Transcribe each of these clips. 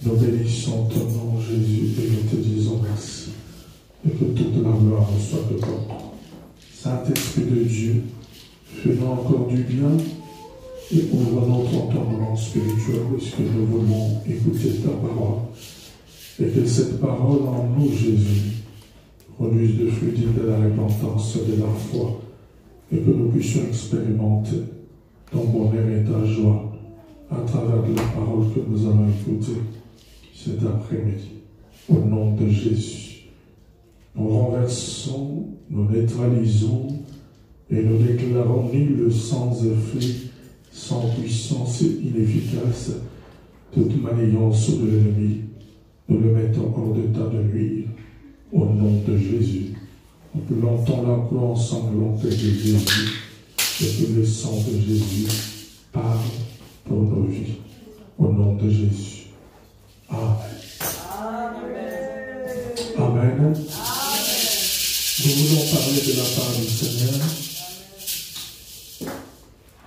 nous bénissons ton nom, Jésus, et nous te disons merci. Et que toute la gloire soit de toi. Saint-Esprit de Dieu, fais-nous encore du bien et ouvre notre entendement spirituel puisque nous voulons écouter ta parole. Et que cette parole en nous, Jésus, produise de fruits de la repentance et de la foi. Et que nous puissions expérimenter ton bonheur et ta joie à travers la parole que nous avons écoutée cet après-midi. Au nom de Jésus, nous renversons, nous neutralisons et nous déclarons nul sans effet, sans puissance et inefficace toute maniance de l'ennemi. Nous le mettons hors d'état de nuire. Au nom de Jésus, nous plantons la croix ensanglantée de Jésus et que le sang de Jésus parle pour nos vies. Au nom de Jésus. Amen. Amen. Amen. Nous voulons parler de la part du Seigneur.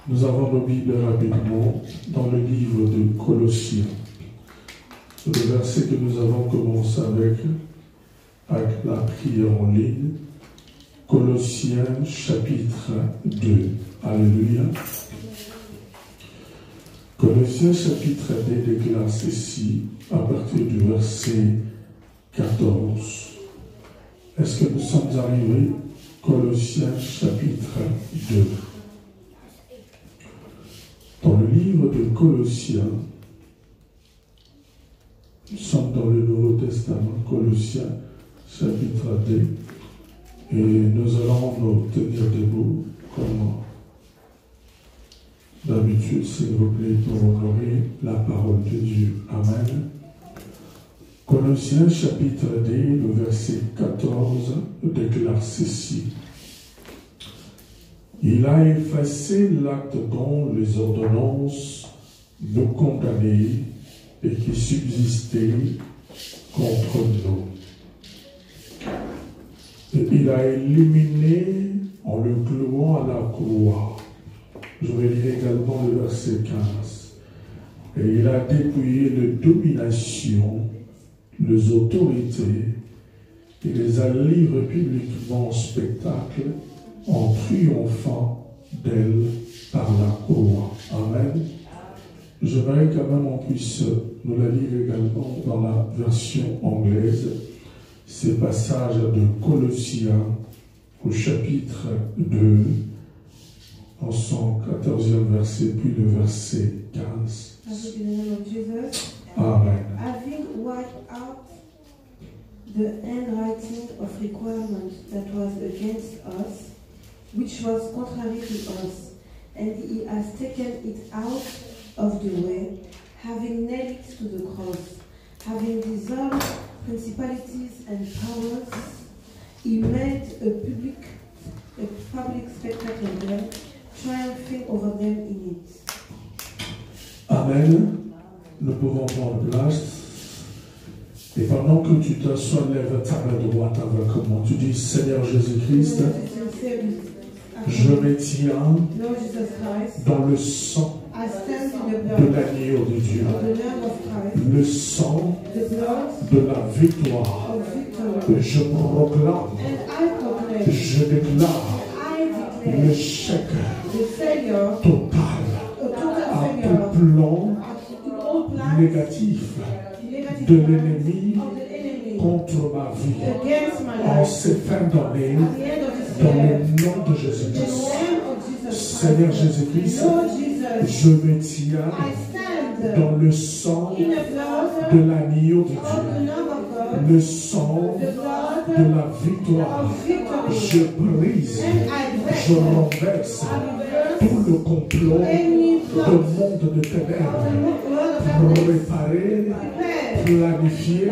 Nous avons nos Bibles rapidement dans le livre de Colossiens. Le verset que nous avons commencé avec la prière en ligne. Colossiens chapitre 2. Alléluia. Colossiens chapitre 2 déclare ceci à partir du verset 14. Est-ce que nous sommes arrivés? Colossiens chapitre 2. Dans le livre de Colossiens, nous sommes dans le Nouveau Testament, Colossiens chapitre 2, et nous allons nous tenir debout comme d'habitude, s'il vous plaît, pour honorer la parole de Dieu. Amen. Colossiens chapitre 2, le verset 14 déclare ceci. Il a effacé l'acte dont les ordonnances nous condamnaient et qui subsistait contre nous. Et il a éliminé en le clouant à la croix. Je vais lire également le verset 15. Et il a dépouillé les dominations, les autorités, et les a livrées publiquement en spectacle, en triomphant d'elle par la croix. Amen. J'aimerais quand même qu'on puisse nous la lire également dans la version anglaise, ces passages de Colossiens au chapitre 2, en son 14e verset, puis le verset 15. Amen. Having wiped out the handwriting of requirement that was against us, which was contrary to us, and he has taken it out of the way, having nailed it to the cross, having dissolved principalities and powers, he made a public spectacle of them, triumphing over them in it. Amen. Nous pouvons prendre place. Et pendant que tu t'assois, lève ta main droite avec moi. Tu dis, Seigneur Jésus-Christ, je me tiens dans le sang de l'agneau de Dieu, le sang de la victoire. Je proclame, je déclare l'échec total à tout plan négatif de l'ennemi contre ma vie en ces fins d'année, dans le nom de Jésus-Christ. Seigneur Jésus-Christ, je me tiens dans le sang de l'agneau de Dieu, le sang de la victoire. Je brise, je renverse tout le complot de monde de ténèbres préparé, planifié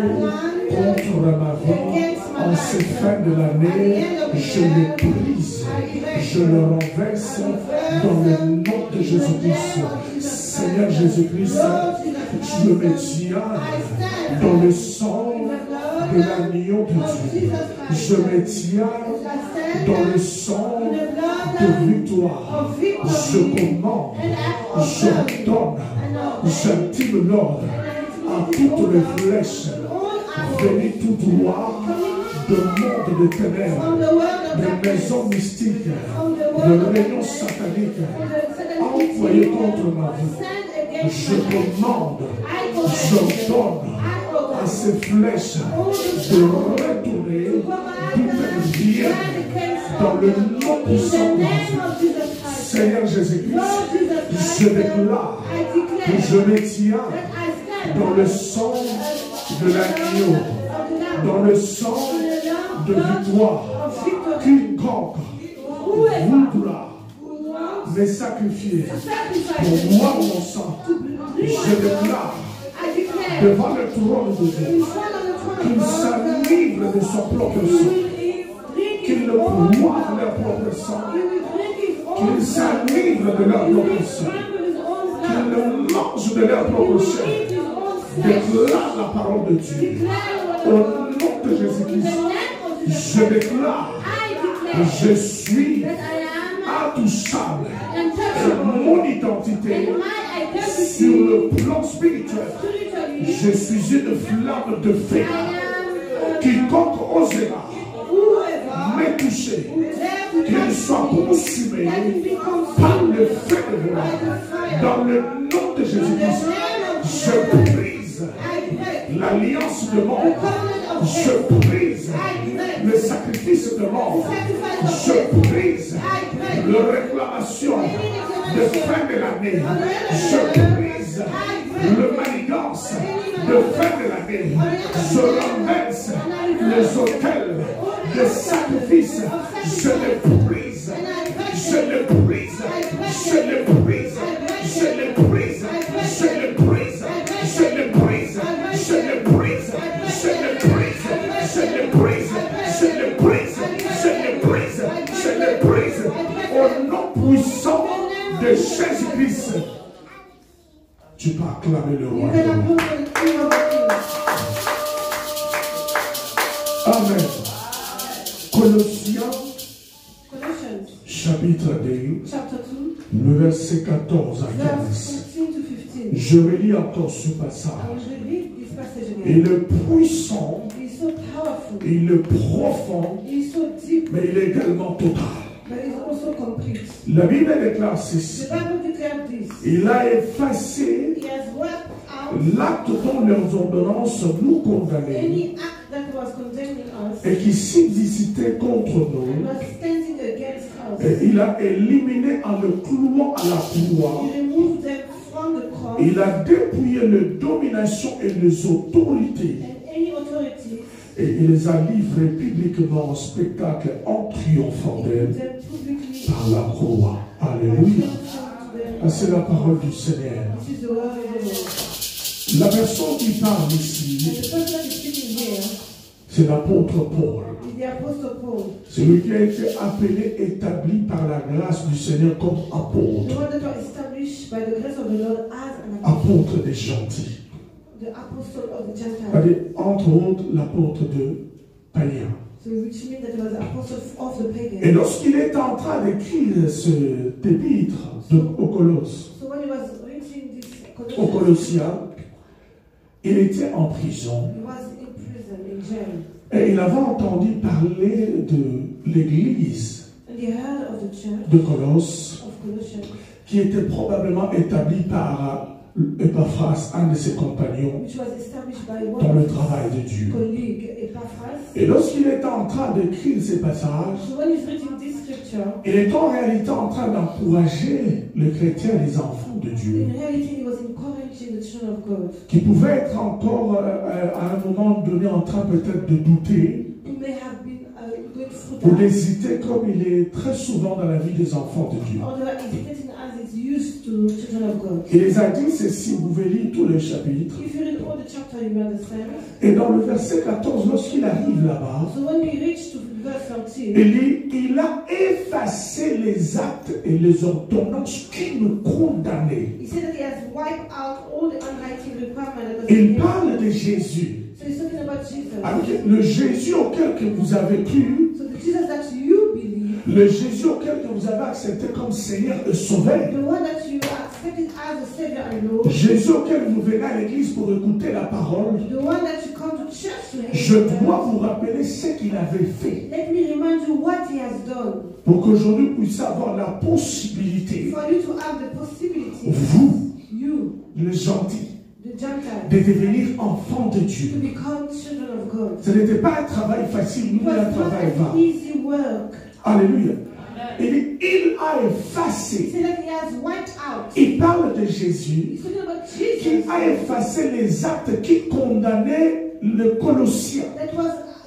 contre ma vie en ces fins de l'année. Je le brise, je le renverse dans le nom de Jésus-Christ. Seigneur Jésus-Christ, je me tiens dans le sang de l'agneau de Dieu. Je me tiens dans le sang de victoire. Je commande, j'ordonne, j'intime l'ordre à toutes les flèches venues tout droit de monde de ténèbres, de maisons mystiques, de réunions sataniques, envoyées contre ma vie. Je commande, j'ordonne à ces flèches de retourner d'où elles viennent dans le nom puissant de Jésus. Seigneur Jésus-Christ, je déclare que je me tiens dans le sang de l'agneau, dans le sang de victoire. Quiconque voudra me sacrifier pour moi mon sang, je déclare devant le trône de Dieu qu'il s'enivre de son propre sang, qu'il ne boive leur propre sang, qu'ils s'enivrent de leur propre sang, qu'ils mangent de leur propre chair. Déclare la parole de Dieu. Au nom de Jésus-Christ, je déclare que je suis intouchable. Et mon identité sur le plan spirituel, je suis une flamme de feu. Quiconque osera me toucher, qu'il soit consumé par le feu de moi. Dans le nom de Jésus-Christ, je brise l'alliance de mort. Je brise le sacrifice de mort. Je brise la réclamation de fin de l'année. Je brise le manigance de fin de l'année. Je renverse les autels de sacrifice. Je les brise. Je les brise. Je les brise. Je les brise. Je les brise. Je les brise. Je les brise. Je les brise. Je les brise. Je les brise. Je les brise. Je les brise. Au nom puissant de Jésus-Christ, tu peux acclamer le roi. Amen. Colossiens, chapitre 2, le verset 14 à 15. Je relis encore ce passage. Il est puissant, il est profond, mais il est également total. La Bible déclare ceci. Il a effacé l'acte dont leurs ordonnances nous condamnaient et qui subsistait contre nous. Et il a éliminé en le clouant à la croix. Il a dépouillé les dominations et les autorités. Et il les a livrés publiquement au spectacle en triomphant d'elle par la croix. Alléluia. C'est la parole du Seigneur. La personne qui parle ici, c'est l'apôtre Paul. Celui qui a été appelé, établi par la grâce du Seigneur comme apôtre. Apôtre des gentils. Entre autres, l'apôtre de païens. Et lorsqu'il est en train d'écrire cet épître aux Colossiens, il était en prison. Et il avait entendu parler de l'église de Colosse, qui était probablement établie par Epaphras, un de ses compagnons, dans le travail de Dieu. Et lorsqu'il est en train d'écrire ces passages, il est en réalité en train d'encourager les chrétiens, les enfants de Dieu, qui pouvaient être encore à un moment donné en train peut-être de douter ou d'hésiter, comme il est très souvent dans la vie des enfants de Dieu. Il les a dit ceci, vous pouvez lire tous les chapitres. Et dans le verset 14, lorsqu'il arrive là-bas, il a effacé les actes et les ordonnances qui me condamnaient. Il parle de Jésus. about Jesus. Avec le Jésus auquel que vous avez cru, So the Jesus that you believe, le Jésus auquel que vous avez accepté comme Seigneur et Sauveur, the one that you accepted as a Savior and Lord, Jésus auquel vous venez à l'église pour écouter la parole, the one that you come to church to je hear, dois vous rappeler ce qu'il avait fait let me remind you what He has done pour qu'aujourd'hui vous puissiez avoir la possibilité, for you to have the possibility, vous, you, les gentils, the Gentiles, de devenir enfants de to Dieu. become children of God. Ce n'était pas un travail facile, It ni un was not travail an vain. easy work. Alléluia. Il a effacé. He said that He has wiped out. Il parle de Jésus He's talking about qui Jesus a effacé les actes qui condamnaient le Colossien,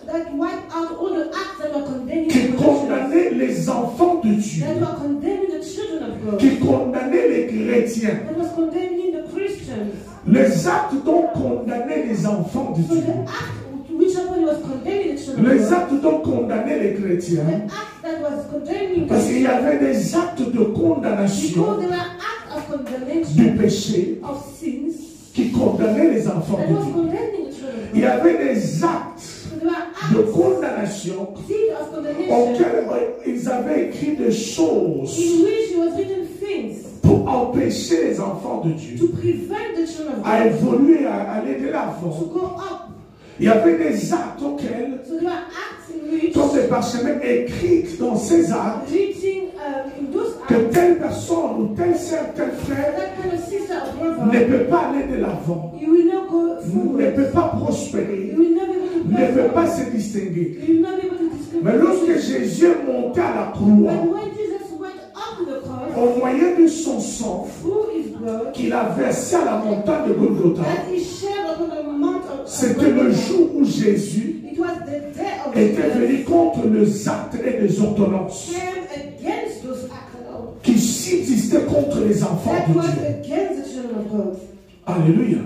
that wiped out all the acts that were condemning qui the Colossians, condamnaient les enfants de Dieu, that were condemning the children of God, qui condamnaient les chrétiens. that was condemning the Christians. Les actes dont condamnaient les enfants de So Dieu, the act which one was condemning the children of les God, actes dont condamnaient les the chrétiens, act that was condemning parce qu'il y Christians, avait des actes de condamnation because there were acts of du condemnation péché of sins qui condamnaient les enfants that de was Dieu. condemning the children of Il y God. avait des actes So there were de acts, condamnation seed of condemnation, auxquels ils avaient écrit des choses in which it was written things pour empêcher les enfants de Dieu to prevent the children of à God évoluer, à aller de to l'avant. go up. Il y avait des actes auxquels, So there were acts in which comme des parchemins écrits dans ces actes, written in those que acts telle personne ou telle sœur, tel frère that kind of sister or ne brother, peut pas aller de l'avant, you will not go ne forward. peut pas prospérer, You will not be able to ne peut pas prosper. se distinguer. You will not be able to discriminate. Mais lorsque Jésus est monté à la But croix, when Jesus went up to the cross, au moyen de son sang through his blood, qu'il a versé à la montagne de Golgotha, that he shed upon the mount of c'était le jour où Jésus it was the day of était Jesus venu contre les actes et les ordonnances came against those acts qui subsistaient contre les enfants that de was Dieu. against the children of God. Alléluia.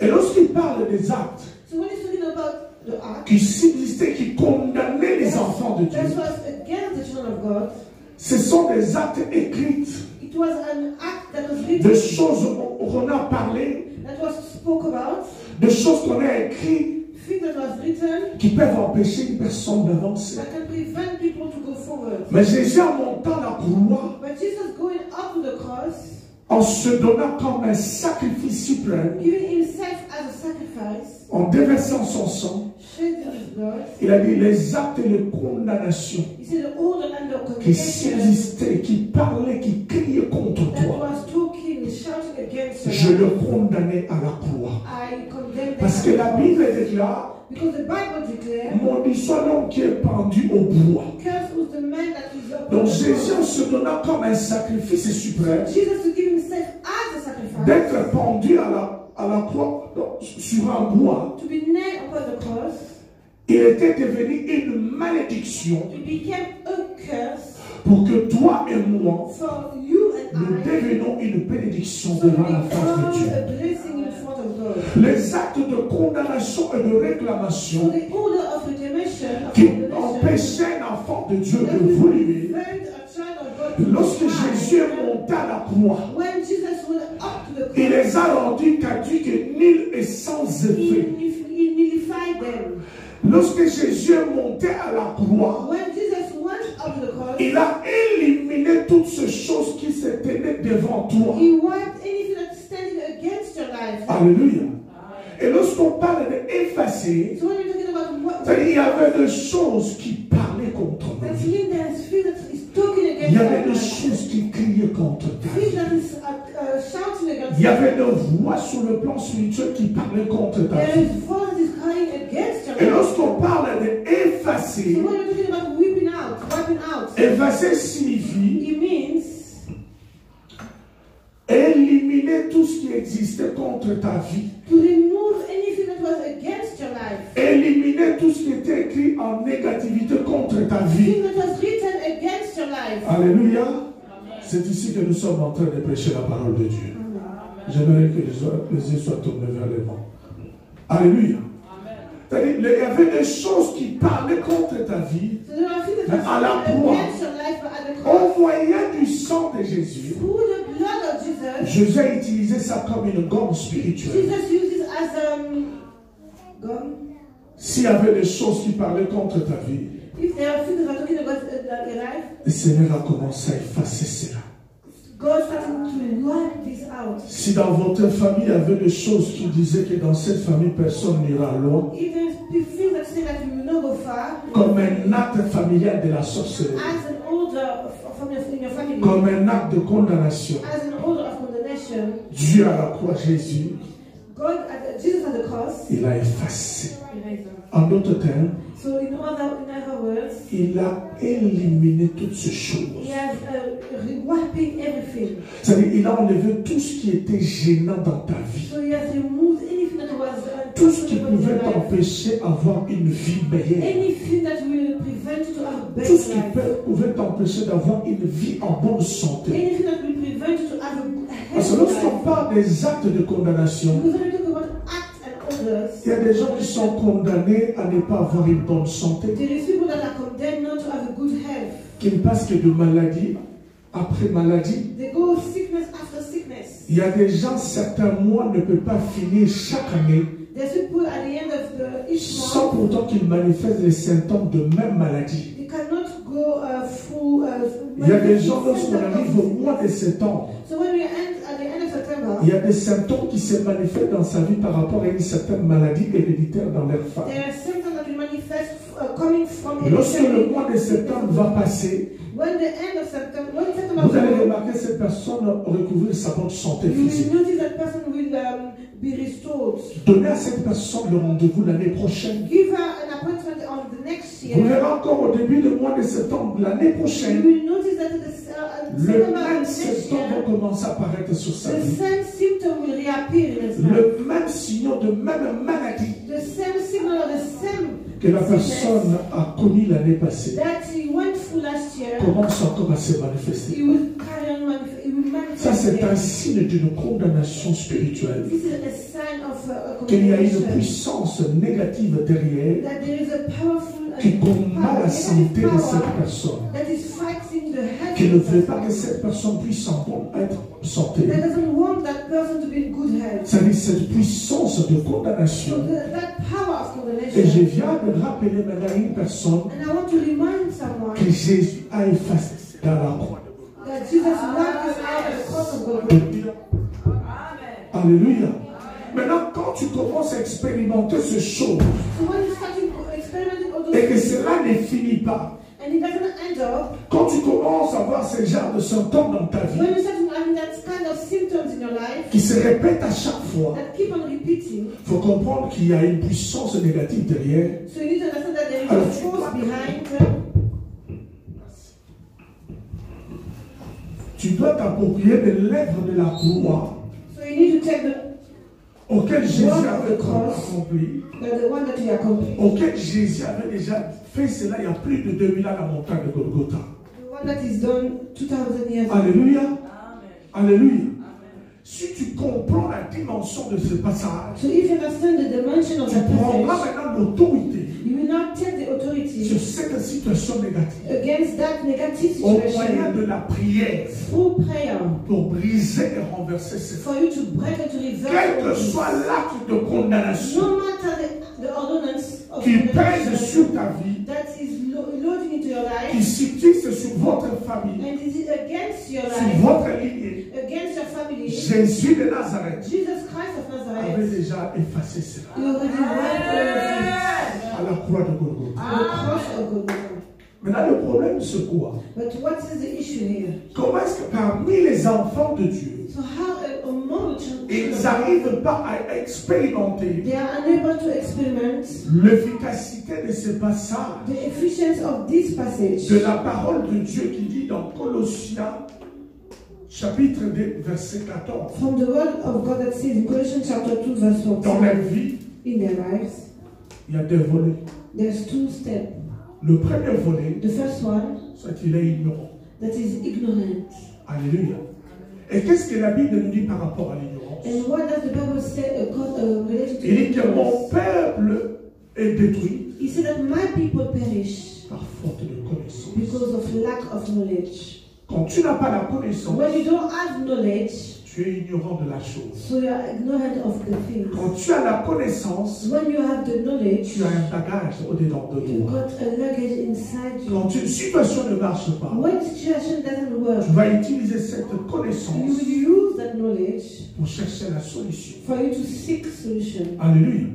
Et lorsqu'il parle des actes So when he's talking about the act qui subsistaient, qui condamnaient les enfants de Dieu, that was against the children of God, ce sont des actes écrits, it was an act that was des written, choses qu'on a parlé, that was spoke about, des choses qu'on a écrites things that was written qui peuvent empêcher une personne d'avancer. that can prevent people to go forward. Mais Jésus, en montant la croix, But Jesus going up to the cross, en se donnant comme un sacrifice suprême, giving himself as a sacrifice, en déversant son sang, shedding his blood, il a dit les actes et les condamnations he said the order and the qui condemnation subsistaient, qui parlaient, qui criaient contre that toi, was talking, shouting against je you, le condamnais à la croix. I condemn them. Parce que la Bible déclare, Because the Bible declares, maudit soit l'homme qui est pendu au bois. cursed was the man that is up on Donc the Jésus, en cross. se donnant comme un sacrifice suprême, Jesus to give himself as a sacrifice, d'être pendu à la croix, sur un bois, to be nailed upon the cross, il était devenu une malédiction it became a curse pour que toi et moi, for you and nous I, devenons une bénédiction so devant la face de Dieu. become a blessing in front of God. Les actes de condamnation et de So réclamation the order of redemption, qui empêchaient un enfant de Dieu d'évoluer, prevent a child of God to lorsque thrive. Jésus est monté à la croix, When Jesus went up to the il cross, les a rendus caduques et nuls et sans effet. he nullified them. Lorsque Jésus est monté à la croix, When Jesus went up to the cross, il a éliminé toutes ces choses qui se tenaient devant toi. he wiped anything that's standing against your life. Alléluia. Et lorsqu'on parle d'effacer, So when you're talking about what, il y avait des choses qui parlaient contre that nous. means there's fear that is talking Il against y your avait des life. choses qui criaient contre ta Fear vie. that is shouting against Il y you. avait des voix sur le plan spirituel qui parlaient contre ta There vie. is voice that is crying against your Et life. lorsqu'on parle So d'effacer, when you're talking about wiping out, effacer signifie it means éliminer tout ce qui existait contre ta vie. to remove anything that was against your life. Éliminer tout ce qui était écrit en négativité contre ta vie. Anything that was written against your life. Alléluia. C'est ici que nous sommes en train de prêcher la parole de Dieu. J'aimerais que les yeux soient tournés vers les vents. Alléluia. C'est-à-dire, il y avait des choses qui parlaient contre ta vie So there are things Mais that à la was written croix, against your life, but at the cross, au moyen du sang de Jésus. through the blood of Jesus, Jésus a utilisé ça comme une gomme spirituelle. Jesus uses as gum. S'il y avait des choses qui parlaient contre ta vie, if there are things that are talking about your life, le Seigneur a commencé à effacer cela. God started to wipe this out. Si dans votre famille il y avait des choses qui disaient que dans cette famille personne n'ira loin, If there's things that say that you will not go far, comme un acte familial de la sorcellerie, as an order in your family, comme un acte de condamnation, as an order of condemnation, Dieu à la croix, Jésus, Jesus at the cross, il a effacé. erased. En d'autres termes, So in other words, il a éliminé toutes ces choses. he has wiping everything. C'est-à-dire, il a enlevé tout ce qui était gênant dans ta vie. So he has removed anything that was Tout ce qui pouvait t'empêcher d'avoir une vie meilleure. anything that will prevent you to have a Tout ce better qui life. pouvait t'empêcher d'avoir une vie en bonne santé. Anything that will prevent you to have a Parce que healthy lorsqu'on life. parle des actes de condamnation, Because when we talk about acts and orders, il y a des gens qui sont condamnés à ne pas avoir une bonne santé, there is people that are condemned not to have a good health. qui ne passent que de maladie après maladie. They go sickness after sickness. Il y a des gens, certains mois ne peuvent pas finir chaque année There's people at the end of each sans month, pourtant qu'ils manifestent les symptômes de même maladie. they cannot go through. Il y a des gens, lorsqu'on arrive au mois de septembre, So when we end at the end of September, il y a des symptômes qui se manifestent dans sa vie par rapport à une certaine maladie héréditaire dans leur femme. there are symptoms that will manifest coming from Lorsque le hereditary. mois de septembre va passer, When the end of September, when September vous allez comes, remarquer cette personne recouvrir sa bonne santé you physique. will notice that person will be restored. Donnez à cette personne le rendez-vous l'année prochaine. Give her an appointment on the next Vous year. verrez encore au début du mois de septembre l'année You prochaine, will notice that the le September même next symptôme year, va commencer à apparaître sur sa the vie. same symptom will reappear in his life. Le même signal de même maladie The same signal or the same que la personne a connu l'année passée that he went through last year, commence encore à se manifester. he will carry on it will Ça, manifest. c'est un again. signe d'une condamnation spirituelle. This is a sign of a Qu'il y a une condemnation. puissance négative derrière That there is a powerful qui combat la santé de power cette personne. that is fighting the health Qui ne of veut that pas que person. cette personne puisse être en santé. That doesn't want that person to be in good health. C'est-à-dire cette puissance de So condamnation. that power of Et je condemnation. viens de rappeler maintenant à une personne And I want to remind someone que Jésus a effacé dans la croix. that Jesus wiped us out at the cross of Golgotha. Alléluia. Maintenant, quand tu commences à expérimenter ces choses So when you start experimenting all those et que things, cela ne finit pas, and it doesn't end up, quand tu commences à avoir ce genre de symptômes dans ta vie when you start having that kind of symptoms in your life qui se répètent à chaque fois, that keep on repeating, il faut comprendre qu'il y a une puissance négative derrière. so you need to understand that there is Alors, a force behind. Tu dois t'approprier de l'œuvre de la croix So you need to take auquel Jésus Work of avait the cross. accompli, the one that you accomplished, auquel Jésus avait déjà fait cela il y a plus de 2000 ans à la montagne de Golgotha. the one that is done 2000 years ago. Alléluia. Alléluia. Si tu comprends la dimension de ce passage, So if you understand the dimension of tu that prendras passage, maintenant l'autorité you will now take the authority sur cette situation négative against that negative au moyen situation de la prière through prayer pour briser et renverser ces for you to break and to reverse quel all que this. soit l'acte de condamnation No matter the ordinance of qui pèse condemnation sur ta vie, that is loading into your qui life subsiste sur votre famille, and is against your sur life, votre lignée, against your family, Jésus de Nazareth Jesus Christ of avait Nazareth, déjà effacé cela you already wiped all à la croix de Golgotha. of it. The cross of Golgotha. Maintenant, le problème, c'est quoi? But what is the issue here? Comment est-ce que parmi les enfants de Dieu, So how among ils children, n'arrivent pas à expérimenter they are unable to experiment l'efficacité de ce passage, the efficiency of this passage de la parole de Dieu qui dit dans Colossiens, chapitre 2, verset 14, from the word of God that says in Colossians chapter 2 verse dans leur 14, vie, in their lives, il y a deux volets. there's two steps. Le premier volet, The first one, c'est qu'il est ignorant. that is ignorant. Alléluia. Et qu'est-ce que la Bible nous dit par rapport à l'ignorance? And what does the Bible say related to Il dit que mon ignorance? peuple est détruit He said that my people perish par faute de connaissance. because of lack of knowledge. Quand tu n'as pas la connaissance, When you don't have knowledge, tu Tu es ignorant de la chose. So you are ignorant of the things. Quand tu as la connaissance, When you have the knowledge, tu as un bagage au-dedans de you've toi. got a luggage inside you. Quand une situation ne marche pas, When situation doesn't work, tu vas utiliser cette you connaissance will use that knowledge pour chercher la solution. for you to seek solution. Alléluia.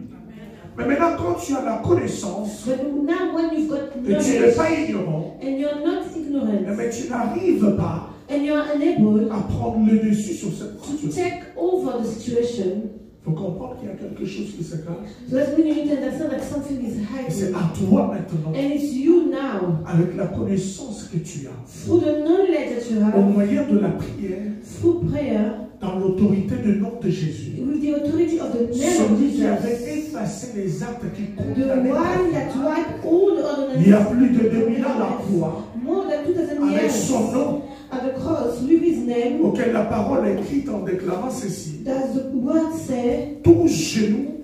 Mais maintenant, quand tu as la connaissance But now when you've got et tu n'es knowledge pas ignorant, and you're not ignorant mais tu n'arrives pas and you're unable à prendre le dessus sur cette to situation. take over the situation, Il faut comprendre qu'il y a quelque chose qui se cache. so that means you need to understand that something is Et c'est hiding. à toi maintenant, And it's you now, avec la connaissance que tu as, through the knowledge that you au have, moyen de la prière, through prayer, dans l'autorité du nom de Jésus. with the authority of the name of Celui qui Jesus, avait effacé les actes qui the condamnaient ta one vie. that wiped all the Il y a ordinances, plus de 2000 ans la croix, more than 2000 avec years, son nom, at the cross, with his name, auquel la parole est écrite en déclarant ceci. does the word say, Tout genou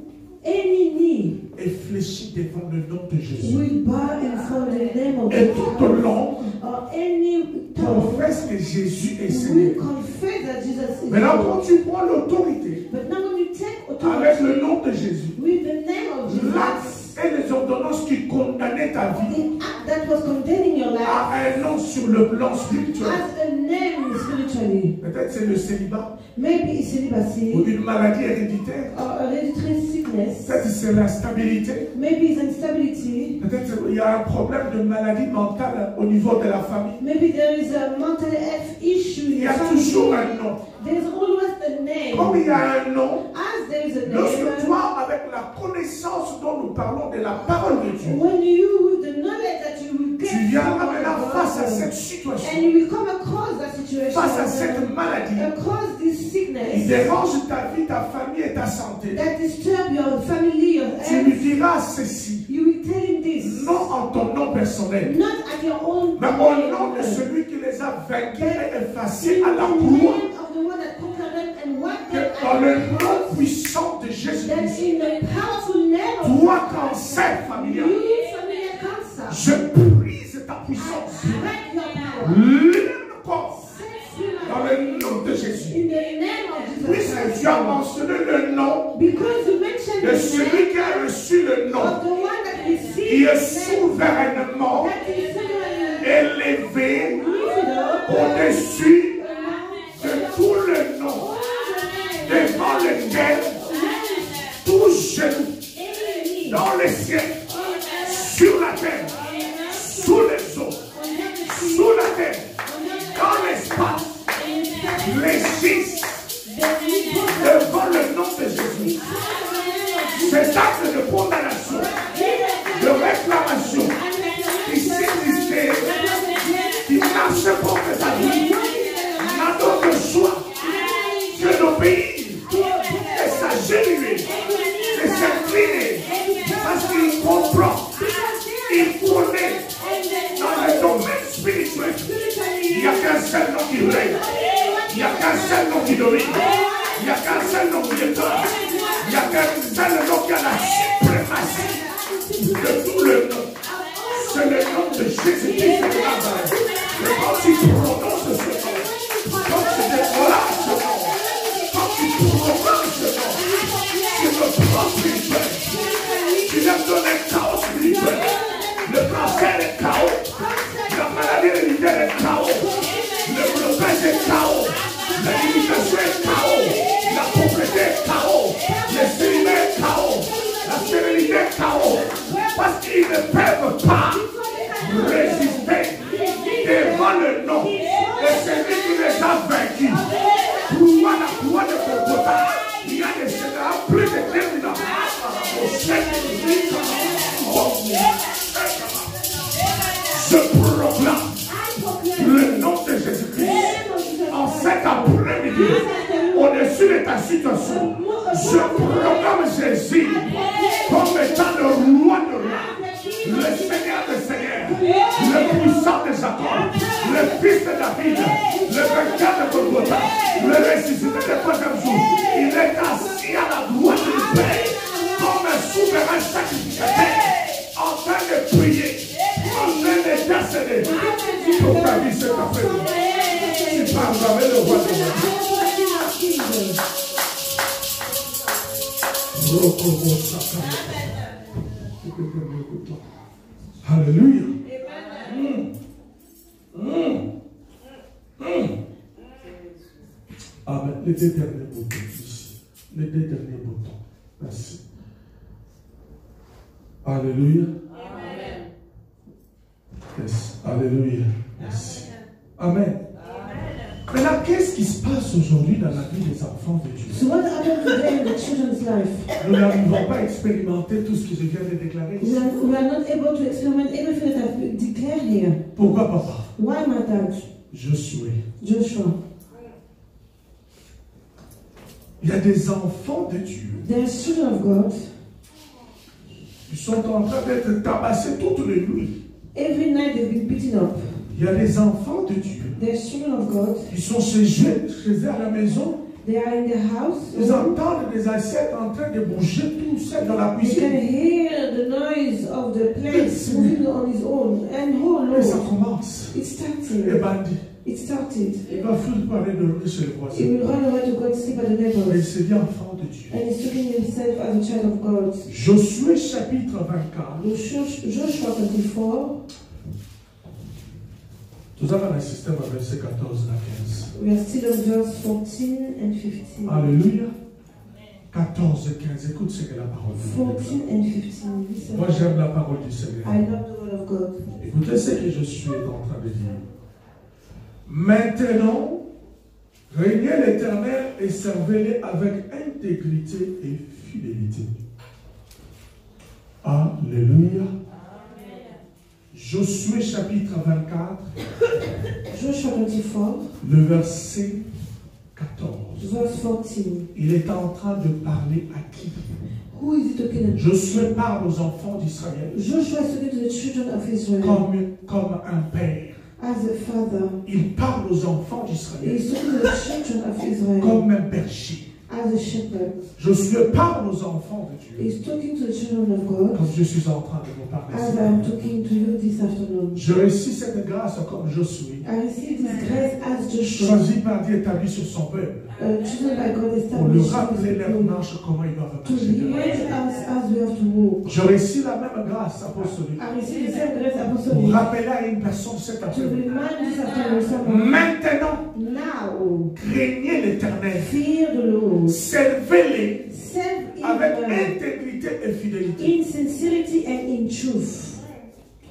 any knee est fléchi devant le nom de Jésus. will bow in front of the name of Et Jesus, toute langue or any tongue confesse que Jésus est will Seigneur. confess that Jesus is Maintenant, Lord. quand tu prends l'autorité But now when you take avec authority le nom de Jésus, with the name of Jesus, l'acte et les ordonnances qui condamnaient ta vie the act that was containing your life a un nom sur le plan spirituel. has a name spiritually. Peut-être c'est le célibat Maybe it's celibacy ou une maladie héréditaire. or hereditary sickness. Peut-être c'est l'instabilité. Maybe it's instability. Peut-être il y a un problème de maladie mentale au niveau de la famille. Maybe there is a mental health issue in Il y your a toujours family. un nom. There's always a name. Comme il y a un nom, As there is a lorsque name, toi, avec la connaissance dont nous parlons de la parole de Dieu, when you, with the knowledge that you will get tu viens from the maintenant face à Bible, cette and situation, you will come across that situation, face à cette maladie across this qui sickness dérange ta vie, ta famille et ta santé, that disturb your family, your tu lui health, diras ceci, you will tell him this, non en ton nom personnel, not at your own mais au nom de name, celui qui les a vaincus et effacés in à la the croix, name of the one that conquered them and wiped them que dans at le the nom cross, puissant de that Jésus-Christ, in the powerful name of toi, cancer familial, you, familiar cancer, je brise ta puissance. break your power, Lève le corps set free dans my le nom de Jésus. in the name of Jesus Puisque Christ. tu as mentionné le nom Because you mentioned de the name celui qui a reçu le nom, of the one that qui received est the name, souverainement that is sovereignly élevé lifted up au-dessus above de tout le nom, all the names, devant lequel tout genou every knee, dans les cieux, on earth, sur la terre, sous les eaux, on heaven, sous la terre, dans l'espace, résiste devant le nom de Jésus. Cet acte de condamnation, de réclamation, qui s'existait, qui marche contre ta vie, n'a d'autre choix que d'obéir et s'agenouiller et s'incliner parce qu'il comprend, il connaît dans le domaine spirituel. Il n'y a qu'un seul nom qui règne, il n'y a qu'un seul nom qui domine, il n'y a qu'un seul nom qui étonne, il n'y a qu'un seul nom qui a la suprématie de tout le nom. C'est le nom de Jésus-Christ de Nazareth. Et quand tu prononces ce nom, quand tu déclares ce nom, quand tu proclames ce nom, tu me prends spirituel. Tu viens me donner un chaos spirituel. Le cancer est chaos. La maladie héréditaire est chaos. Le blocage est chaos. La limitation est chaos. La pauvreté est chaos. Le célibat est chaos. La stérilité est chaos. Parce qu'ils ne peuvent pas résister devant le nom de celui qui les a vaincus. Pourquoi la croix de Golgotha, il y a des généraux plus de 2000 ans au chef de Christ. Je proclame le nom de Jésus-Christ en cet après-midi au-dessus de ta situation. Je proclame Jésus comme étant le roi de rois, le Seigneur des seigneurs, le puissant de Jacob, le fils de David, le vainqueur de Golgotha, le ressuscité du troisième jour. Il est assis à la droite du Père comme un souverain sacrificateur en train de prier, en train d'intercéder pour ta vie cet après-midi. Tu parles avec le roi de rois. Alléluia. Amen. Les deux derniers boutons ici. Les deux derniers boutons. Merci. Alléluia. Amen. Yes. Alléluia. Merci. Amen. Maintenant, qu'est-ce qui se passe aujourd'hui dans la vie des enfants de Dieu? So what happened today in the children's life? Nous n'arrivons pas à expérimenter tout ce que je viens de déclarer ici. We are not able to experiment everything that I've declared here. Pourquoi, papa? Why, my dad? Josué. Joshua. Il y a des enfants de Dieu. There are children of God. Ils sont en train d'être tabassés toutes les nuits. Every night they've been beaten up. Il y a des enfants de Dieu. There are children of God. Ils sont chez eux à la maison. They are in the house. Ils entendent des assiettes en train de bouger tout seul dans la You can cuisine. hear the noise of the plates moving on his own. And oh Et ça Lord, commence. it Les started. bandits. It started. Il va finir par aller dormir chez les He voisins. will run away to go and sleep at the Mais il neighbors. se dit enfant de Dieu. And he's taking himself as a child of God. Josué chapitre 24. Joshua 24. Nous avons un système à verset 14 à 15. We are still on verse 14 and 15. Alléluia. 14 et 15. Écoute ce que la parole dit. 14 and 15. Listen. Moi j'aime la parole du Seigneur. I love the word of God. Écoutez ce que je suis en train de dire. Maintenant, régnez l'Éternel et servez-le avec intégrité et fidélité. Alléluia. Josué chapitre 24, Joshua 24, le verset 14. verse 14. Il est en train de parler à qui? Who is he talking about? Josué parle aux enfants d'Israël Joshua is talking to the children of Israel comme un père. as a father. Il parle aux enfants He d'Israël is talking to the children of Israel comme un berger. as a shepherd. Josué parle aux enfants de Dieu He is talking to the children of God comme je suis en train de vous parler. as I am talking to you this afternoon. Je réussis cette grâce comme Josué, I received this grace as Joshua, choisi par Dieu, établi sur son peuple, chosen by God, pour lui established rappeler leur to marche, comment ils doivent marcher. lead us as we have to walk. Je réussis la même grâce apostolique I received the same grace pour apostolic rappeler à une personne cet to après-midi. remind this afternoon someone. Maintenant, Now, craignez l'Éternel, fear the Lord. servez-les Serve avec him intégrité et fidélité. in sincerity and in truth.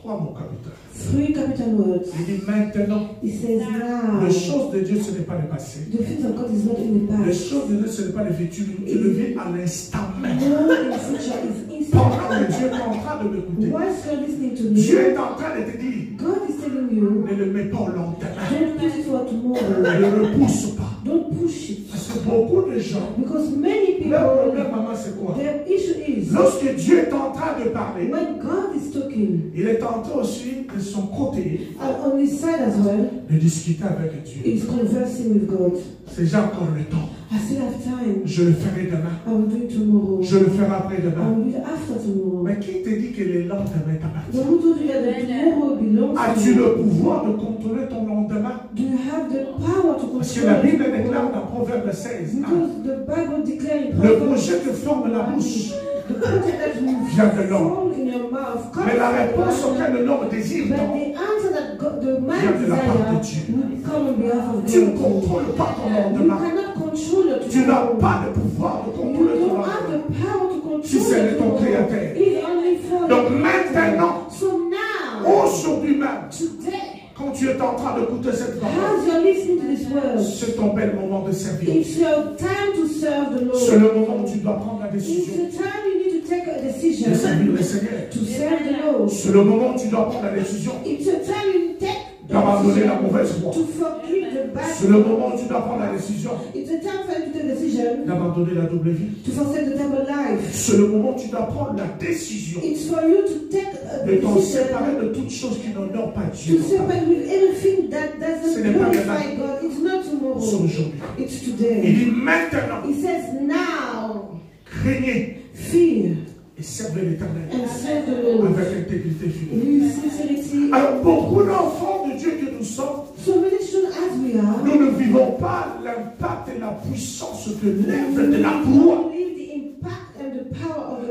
Trois mots capitaux. 3 capital words. Il dit maintenant, He says now. les choses de Dieu, ce n'est pas le passé. The things of God is not in the Les past. choses de Dieu, ce n'est pas le futur. Tu le vis à l'instant même. No, in the future is instant. Pendant que Dieu est en train de m'écouter, Whilst you're listening to Dieu me, est en train de te dire, God is telling you, ne le mets pas au lendemain. don't put it for tomorrow. Ne le repousse pas. Don't push it. Parce que beaucoup de gens, Because many leur people, problème, maman, c'est quoi? their issue is, Lorsque Dieu est en train de parler, when God is talking, il est en train aussi de son côté and on his side as well, de discuter avec Dieu. he's conversing with God. C'est j'ai encore le temps. I still have time. Je le ferai demain. I will do it tomorrow. Je le ferai I après-demain. will do it after tomorrow. Mais qui te dit que le lendemain t'appartient? But who told you that the tomorrow belongs to As-tu you? le pouvoir de contrôler ton lendemain? Do you have the power to Parce que la control Bible it? déclare dans Proverbe 16, Because the Bible declares in le Proverbs, projet que forme la bouche the project that will vient de l'homme. fall in your mouth comes Mais la from réponse God. auquel l'homme désire But tant, the answer that God, the man vient de la part de desire Dieu. will come on behalf of Tu ne God. contrôles pas ton You lendemain. cannot control your Tu n'as tomorrow. pas le pouvoir de You contrôler ton don't have the lendemain. power to control Si c'est your ton tomorrow. Créateur. It's only for Donc your maintenant, Creator. So now, aujourd'hui même, today, quand tu es en train d'écouter cette parole, as you're listening to this word, c'est ton bel moment de servir. it's your time to serve the C'est Lord. le moment où tu dois prendre la It's décision the time you need to take a de decision servir le Seigneur. to serve the Lord. C'est le moment où tu dois prendre la décision It's a time you take the d'abandonner la decision mauvaise voie. to forgive the bad. C'est le moment où tu dois prendre la décision It's a time for you to take a decision d'abandonner la double vie. to forsake the double life. C'est le moment où tu dois prendre la décision It's for you to take a de t'en decision séparer de toutes choses qui n'honorent pas Dieu. to separate with everything that Ce doesn't n'est pas glorify demain. God. It's not C'est tomorrow. aujourd'hui. It's Il today. dit maintenant, He says now, craignez fear et servez l'Éternel and serve the Lord avec intégrité fidèle. with sincerity. Alors beaucoup d'enfants de Dieu que nous sommes, So many children as we are, nous ne vivons pas l'impact et la puissance de l'œuvre de la croix. we live the impact and the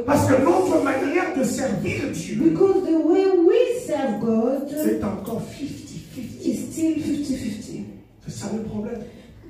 Parce que notre manière de servir Dieu, because the way we serve God c'est encore 50-50. is still 50-50. C'est ça le problème.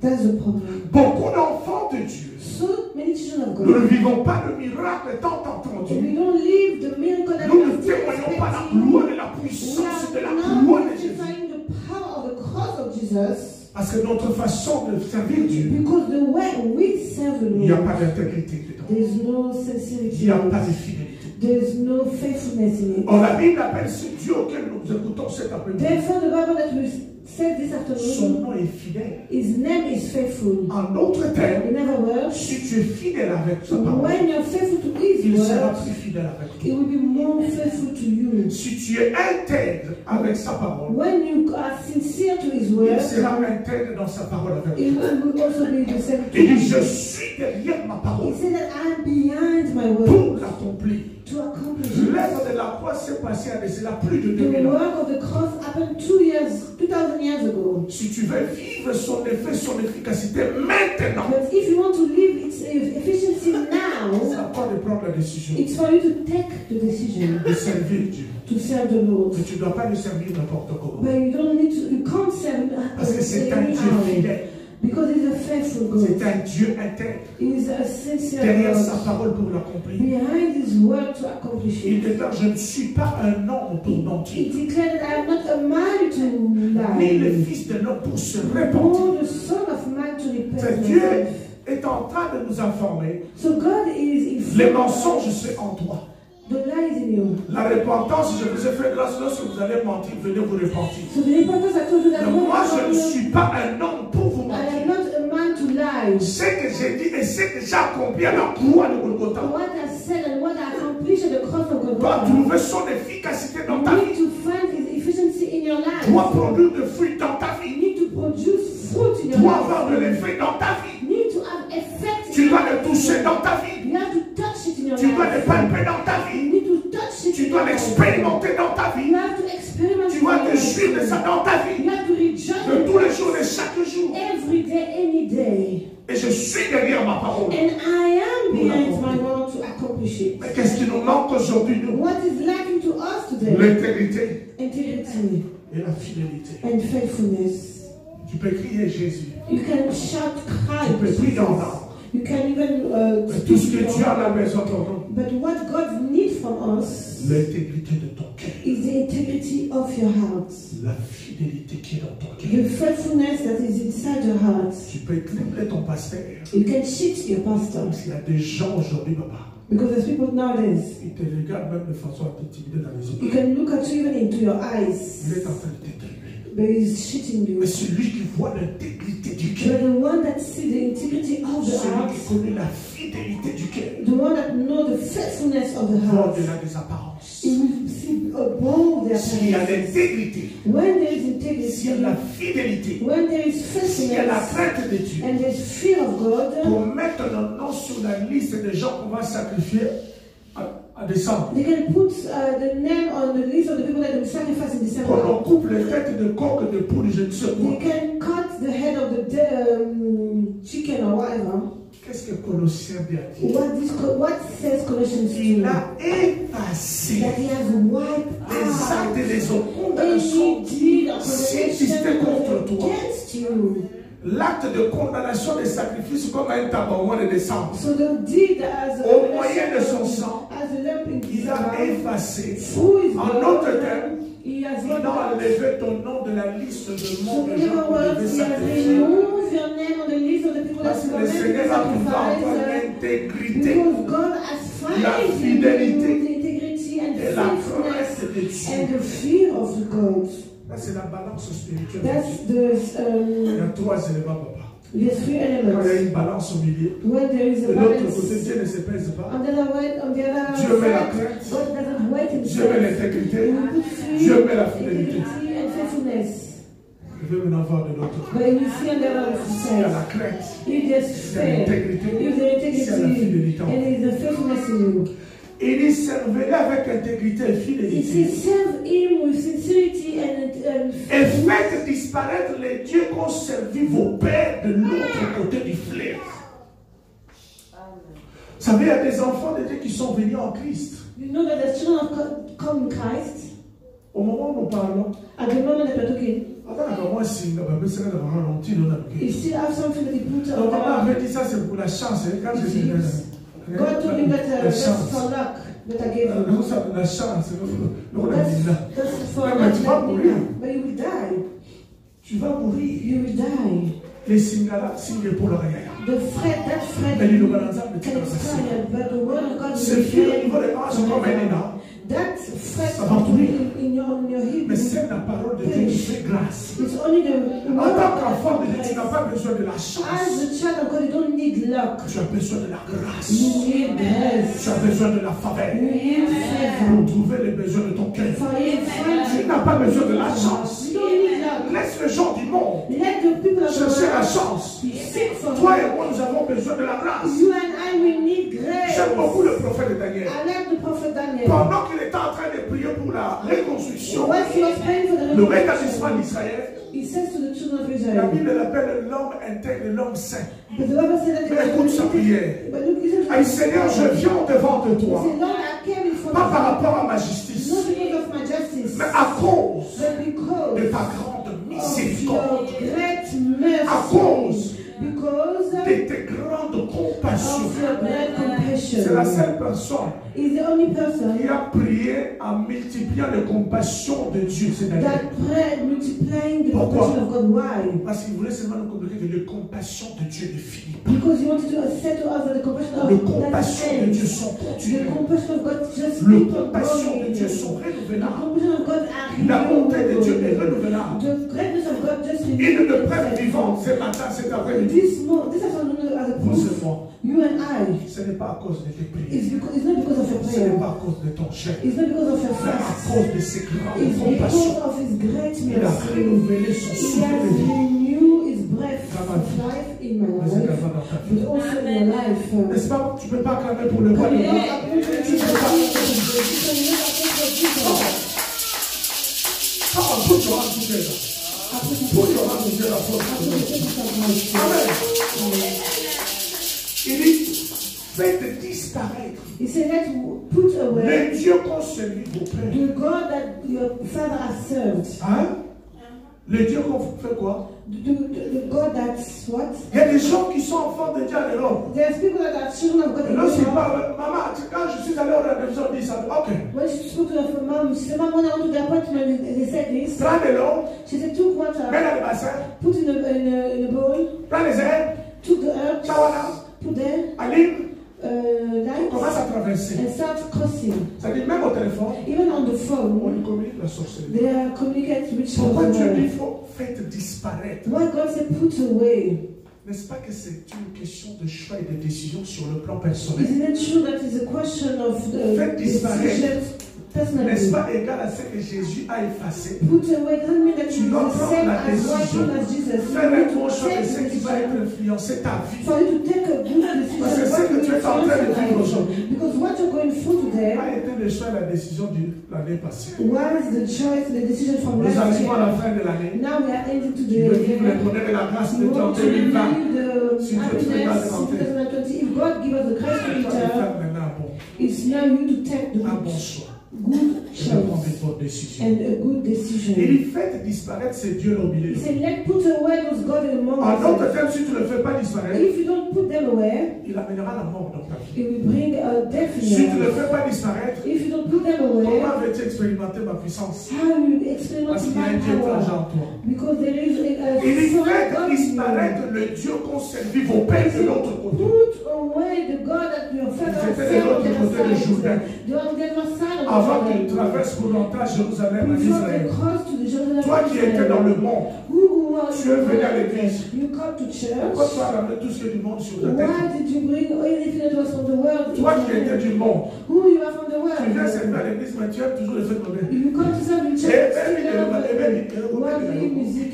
That's the problem. Beaucoup d'enfants de Dieu, So many children of nous ne God, vivons pas le miracle tant entendu. we don't live the miracle that Nous we ne are still témoignons pas la expecting. gloire et la We puissance de la are gloire not de Jésus. testifying the power of the cross of Jesus. Parce que notre façon de servir Dieu, Because the way we serve the il n'y a Lord, pas d'intégrité dedans. there's no Il sincerity, n'y a pas de fidélité. there's no faithfulness in it. Or, la Bible appelle ce Dieu auquel nous écoutons cet après-midi. Therefore, the Bible that we said this Son afternoon, nom est fidèle. his name is faithful. En d'autres termes, In other words, si tu es fidèle avec sa parole, when you're faithful to his il sera word, plus fidèle avec it toi. will be more faithful to you. Si tu es intègre avec sa parole, When you are sincere to his il word, sera intègre dans sa parole avec it toi. will also be the same to Il dit, you. je suis derrière ma He parole said that I am behind my word pour l'accomplir. to accomplish it. L'œuvre de la croix s'est passée à cela plus de The 2000 ans. work of the cross happened 2,000 years ago. Si tu veux vivre son effet, son efficacité maintenant, But if you want to live its efficiency now, c'est à toi de prendre la décision it's for you to take the decision de servir Dieu. to serve the Lord. Mais tu ne dois pas le servir n'importe comment. But you don't need to, you can't serve Parce que c'est un Dieu anyhow. fidèle. Because he's a faithful C'est God. un Dieu intègre. He is a sincere Derrière sa God. parole pour l'accomplir. Behind his word to accomplish Il it. déclare, je ne suis pas un homme pour He mentir, declared that I am not a man to ni le lie, fils de l'homme pour se repentir. nor the son of man to C'est repent Dieu himself. est en train de nous informer. So God is Les informing mensonges, us. c'est en toi. The lie is in you. La repentance, je vous ai fait grâce lorsque vous allez mentir, venez vous repentir. So the repentance I told you that Mais moi, je ne suis pas un homme pour vous I am mentir. not a man to lie. Ce que j'ai dit et ce que j'ai accompli à la croix de Golgotha What I said and what I accomplished at the cross of doit Golgotha. trouver son efficacité dans ta You vie, need to find his efficiency in your life. doit produire de fruits dans ta You vie, need to produce fruit in your doit avoir de life. l'effet dans ta vie. You need to have effect Tu in dois your le life. toucher dans ta vie. You have to touch it in your Tu dois le life. palper dans ta You vie. need to touch it Tu in dois your life. l'expérimenter dans ta vie. You have to experiment Tu it dois in te your jouir de life. ça dans ta vie. You have to rejoice De tous les jours, de chaque jour. every day, any day. Et je suis derrière ma parole. And I am behind my word to accomplish it. Mais qu'est-ce qui nous manque aujourd'hui, nous? What is lacking to us today? L'intégrité Integrity et la fidélité. and faithfulness. Tu peux crier Jésus. You can shout, cry. Tu peux prier en Jesus. langue. You can even Mais tout ce que speak tu your as à la heart. maison, pardon, But what God needs from us l'intégrité de ton cœur, is the integrity of your heart. la fidélité qui est dans ton The cœur. faithfulness that is inside your heart. Tu peux tripler ton pasteur. You can cheat your pastor. Il y a des gens aujourd'hui, papa, Because there's people nowadays, ils te regardent même de façon à t'intimider dans les you yeux. can look at you even into your Il eyes, est en train de t'éteindre. but he's cheating you. Mais celui qui voit l'intégrité du cœur, But the one that sees the integrity of the celui heart, qui connaît la fidélité du cœur, the one that knows the faithfulness of the va heart, au-delà des apparences. he will see above their S'il y a appearances. l'intégrité, When there is s'il y integrity, a la fidélité, when there is s'il y a la faithfulness, crainte de Dieu, and there's fear of God, pour mettre notre nom sur la liste des gens qu'on va sacrifier à décembre. they can put the name on the list of the people that will sacrifice in Quand December. on coupe les têtes de coq, de poule, je ne sais They quoi. can cut the head of the chicken or whatever. Qu'est-ce que Colossiens dit à Dieu? What says Colossians 2? Il a effacé That he has wiped les actes out et les any condamnations deed of qui existaient contre toi. against you. L'acte de condamnation des sacrifices comme un tabac au mois de décembre. So the deed as a Au moyen de son sang, as a lamp in il a December, effacé. through his En blood, d'autres termes, he has il a wiped out. enlevé ton nom de la liste de So monde de in gens other qui words, devaient he has sacrifier. removed your name on the list of the people that Parce que were le meant to Seigneur a trouvé encore sacrifice. l'intégrité Because God has la found fidélité the integrity and et la faithfulness crainte de and Dieu. the fear of God. Ça, c'est la balance spirituelle. That's Il y a the trois éléments, papa. there's three Quand il y a elements. une balance au milieu, When there is de a l'autre balance, côté, Dieu ne se pèse pas. on the other Dieu met la side, crainte, God doesn't wait in Dieu met faith. l'intégrité, He will put fear, Dieu met la fidélité. integrity, and faithfulness. Je vais maintenant voir de l'autre côté. But you see on the other S'il y a side, la crainte, if there's s'il y a faith, l'intégrité, if there's s'il y a la integrity, fidélité en and vous. there is a faithfulness in you. Il dit servir avec intégrité et It fidélité. says, serve him with sincerity Et faites disparaître les dieux qu'ont servi vos pères de l'autre côté du fleuve. Vous savez, il y a des enfants de Dieu qui sont venus ayant en Christ. You know that the children of God come in Christ. Au moment où nous parlons, At the moment that we're talking, you still have something that he put donc, maman on avait dit ça, c'est pour la chance. Quand j'étais God told me that that's for luck that I gave you. la chance. That's for Mais tu vas luck. mourir. But you will die. Tu vas mourir. You will die. Les singala, signe pour le rien. The threat, that threat Mais il can expire, but the word of God c'est will fini au niveau des marches comme un énorme. That threat Ça va mourir. in your hip. Mais c'est la parole de Dieu qui fait grâce. It's only the En word tant of qu'enfant God de Dieu, that tu n'as pas besoin de la As chance. a child of God, you don't need luck. Tu as besoin de la grâce. You need grace. Tu as besoin de la faveur. You need favor. Pour trouver les besoins de ton cœur. For you, Tu n'as pas besoin de la chance. you don't need luck. Laisse les gens du monde Let the people of the chercher la world chance. seek for Toi you. et moi, nous avons besoin de la grâce. You and I will need grace. J'aime beaucoup le prophète de Daniel. I like the prophet Daniel. Pendant qu'il était en train de prier pour la reconstruction, When he was praying for the le rétablissement d'Israël, he says to the children of la Israel, Bible l'appelle l'homme intègre, l'homme saint. but the Bible said that Mais écoute sa prière. But look, listen to Aïe Seigneur, je viens devant de He toi, said, Lord, I came in front pas par of rapport à ma you, justice, not because of my justice, mais à cause but because de ta grande of miséricorde, your great à cause mercy, because de tes grandes compassions. of your great C'est la compassion. seule personne He's the only person qui a prié en multipliant les compassions de Dieu. C'est Daniel. that prayed multiplying the Pourquoi? compassion of God. Why? Parce qu'il voulait seulement nous communiquer que les compassions de Dieu ne finissent pas. Because he wanted to say to us that the compassion of Les God compassions de Dieu ends. sont The continuelles. compassion of God just Les keep on compassions de going. Dieu sont The renouvelables. compassion of God are La bonté de Dieu est renewable. renouvelable. The greatness of God just Il renewed ne prête itself. vivant ce matin, cet après-midi. This afternoon as a Vous proof, et moi, you and I, ce n'est pas à cause de tes prières. it's not because of your Ce n'est prayer. pas à cause de ton chef. It's not because of your Mais à fast. cause de ses grandes It's because compassions. of His great Il a mercy. renouvelé son He souffle has de vie. renewed His breath of life in my Mais life, également dans ta vie. but also in your life. N'est-ce pas? Tu ne peux pas clamer pour le roi de roi. Come on, put your hands together. Put your hands together for Amen. Il dit, faites disparaître He said, let's put away les dieux qu'ont servi vos pères. the God that your father has served. Hein? Les dieux qu'on fait quoi? The God that's what? Il y a des gens qui sont enfants de Dieu à l'Europe. There's people that are children of God. Et lorsqu'ils parlent, maman, quand je suis allé au réception, ils disent ça. Ok. When she spoke to her mom, she said, Mom, when I went to the appointment, they said this. Prends de l'eau, She said, took water, mets dans le bassin, put in a bowl, prends les herbes, took the herbs, chawana, put there, allume, light, commence à traverser. and start crossing. C'est-à-dire, même au téléphone, Even on the on phone, lui communique la sorcellerie. they are communicating with Pourquoi Dieu dit someone. il faut faire disparaître? Why God said, put away? N'est-ce pas que c'est une question de choix et de décision sur le plan personnel? Isn't it true that it's a question of Faites disparaître. decisions N'est-ce personally? pas égal à ce que Jésus a effacé? Put away doesn't mean that Tu you dois are the prendre same la as décision. righteous as Jesus. You Faire un need bon to choix de take ce the qui va decision. influencer ta vie. For you to take a good decision, Parce que ce what que will tu es en train de influence vivre your aujourd'hui life. Because what you're going through today a été le choix et la décision de l'année passée. was the choice, the decision from Nous last arrivons à la year. fin de l'année. Now we are ending to Tu veux the vivre le year. bonheur et la grâce de You Dieu en want to 2020. live Si the Dieu te fait happiness grâce in 2020. If God gives us the grace to Tu dois return, faire maintenant it's now you to take the un bon choix. good Et de prendre choice une bonne décision. and a good decision. Il dit faites disparaître ces dieux au milieu. He said, let put away those God among En d'autres us. termes, si tu ne le fais pas disparaître, If you don't put them away, il amènera la mort dans ta vie. it will bring a death in Si your tu ne le life. fais pas disparaître, If you don't put them away, comment veux-tu expérimenter ma puissance? how will you experience Parce qu'il y a my un Dieu power? étranger en toi. Because there is a Il dit strong faites God in you. disparaître le Dieu qu'ont servi vos pères de l'autre côté. Put away the God that your father C'était de served on l'autre the côté other du Jourdain. side. They are on the other side of Avant the qu'il Jordan. traverse pour rentrer à Jérusalem, en Before they Israël. cross to the Jordan. Toi qui étais dans le monde, Who was tu es venu à l'église. You come to Pourquoi church. tu as ramené tout ce qui est du monde sur ta tête? Why did you bring anything that was from the world? Toi qui étais du monde, Who you are from the tu viens world? servir à l'église, mais tu aimes toujours le fait de mauvais. You come to serve in church. Worldly music.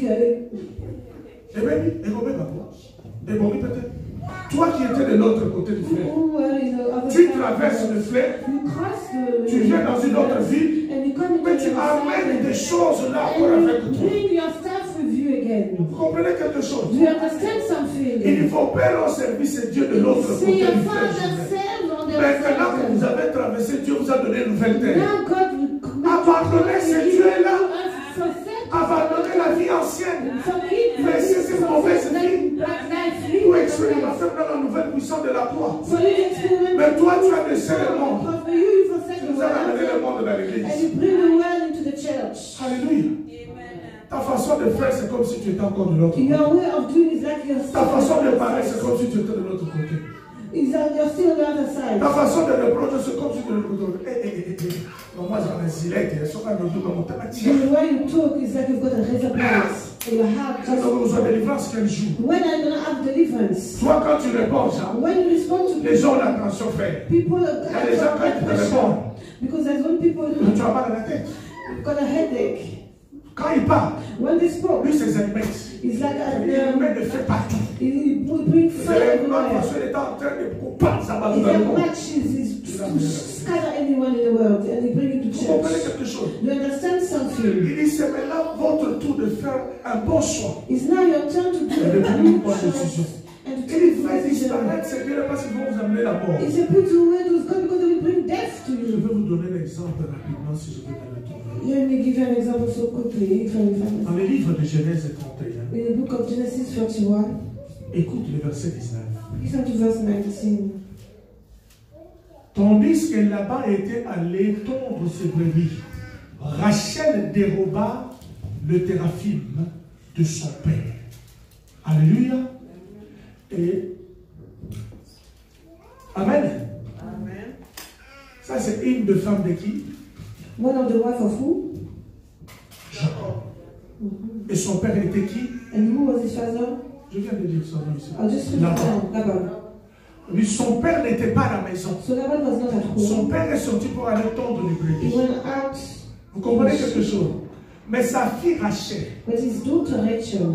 Toi qui étais de l'autre côté du fleuve, Who were in the other tu side of traverses the le world. fleuve, You cross the. tu viens dans une autre vie, And you come mais into tu the amènes des side. choses là encore And avec you toi. bring your stuff with you again. Vous comprenez quelque chose? Do you understand something? Il faut père au service de Dieu de l'autre côté See du your fleuve. father served on the Maintenant que vous other side. avez traversé nouvelle terre. Now God will Abandonner ces dieux-là. forsake Abandonner la vie ancienne. forgive Laisser ces mauvaises vies life, pour expérimenter dans la nouvelle puissance de la croix. for you to experiment. Mais toi, tu as laissé le monde. But for you, you forsake Tu the nous as ramené world le monde dans and l'église. you bring the world into the church. Alléluia. Ta façon de faire, c'est comme si tu étais encore de l'autre côté. Your way of doing is like you're Ta façon de parler, c'est still comme si tu étais de l'autre côté. you're still on the other side. Ta façon de reprocher, c'est comme si tu étais de l'autre côté. Non, moi, j'en ai zilette. Elles sont pas dans mon thème. The way you talk is like you've got a razor blade in your heart. Quand on a besoin de délivrance, quel jour? When are you going to have deliverance? Toi, quand tu réponds ça, When you respond to les gens ont l'attention faite. people, Il y a des gens quand ils te répondent, because there's one people tu as mal à la tête. who've got a headache. Quand il parle, When they spoke, lui, c'est animé. it's like Il met de fait partout. he bring fire everywhere. Parce qu'il est en train de couper ça va If dans le there monde. matches is to scatter anyone in the world and he bring it to Vous comprenez church. quelque chose? You understand something? Il dit, c'est maintenant votre tour de faire un bon choix. It's now your turn to do Et de a prendre une good bonne choice décision. and to Il take a fait good decision. disparaître ces biens parce qu'ils vont vous amener la mort. It's a put away those God because they will bring death to Je you. vais vous donner l'exemple rapidement si je veux dans le tour. Let me give you an example so quickly Dans le livre de Genèse 31, in the book of Genesis 31, écoute le verset 19. listen to verse 19. Tandis que Laban était allé tondre ses brebis, Rachel déroba le téraphim de son père. Alléluia. Et Amen. Amen. Ça, c'est une de femme de qui? One of the wife of who? Jacob. Et son père était qui? And who was his father? Je viens de dire son nom ici. I'll just read it down. Laban. Lui, son père n'était pas à la maison. So Laban was not at Son home. père est sorti pour aller tondre les He brebis. went out, Vous comprenez quelque chose? Mais sa fille Rachel, but his daughter Rachel,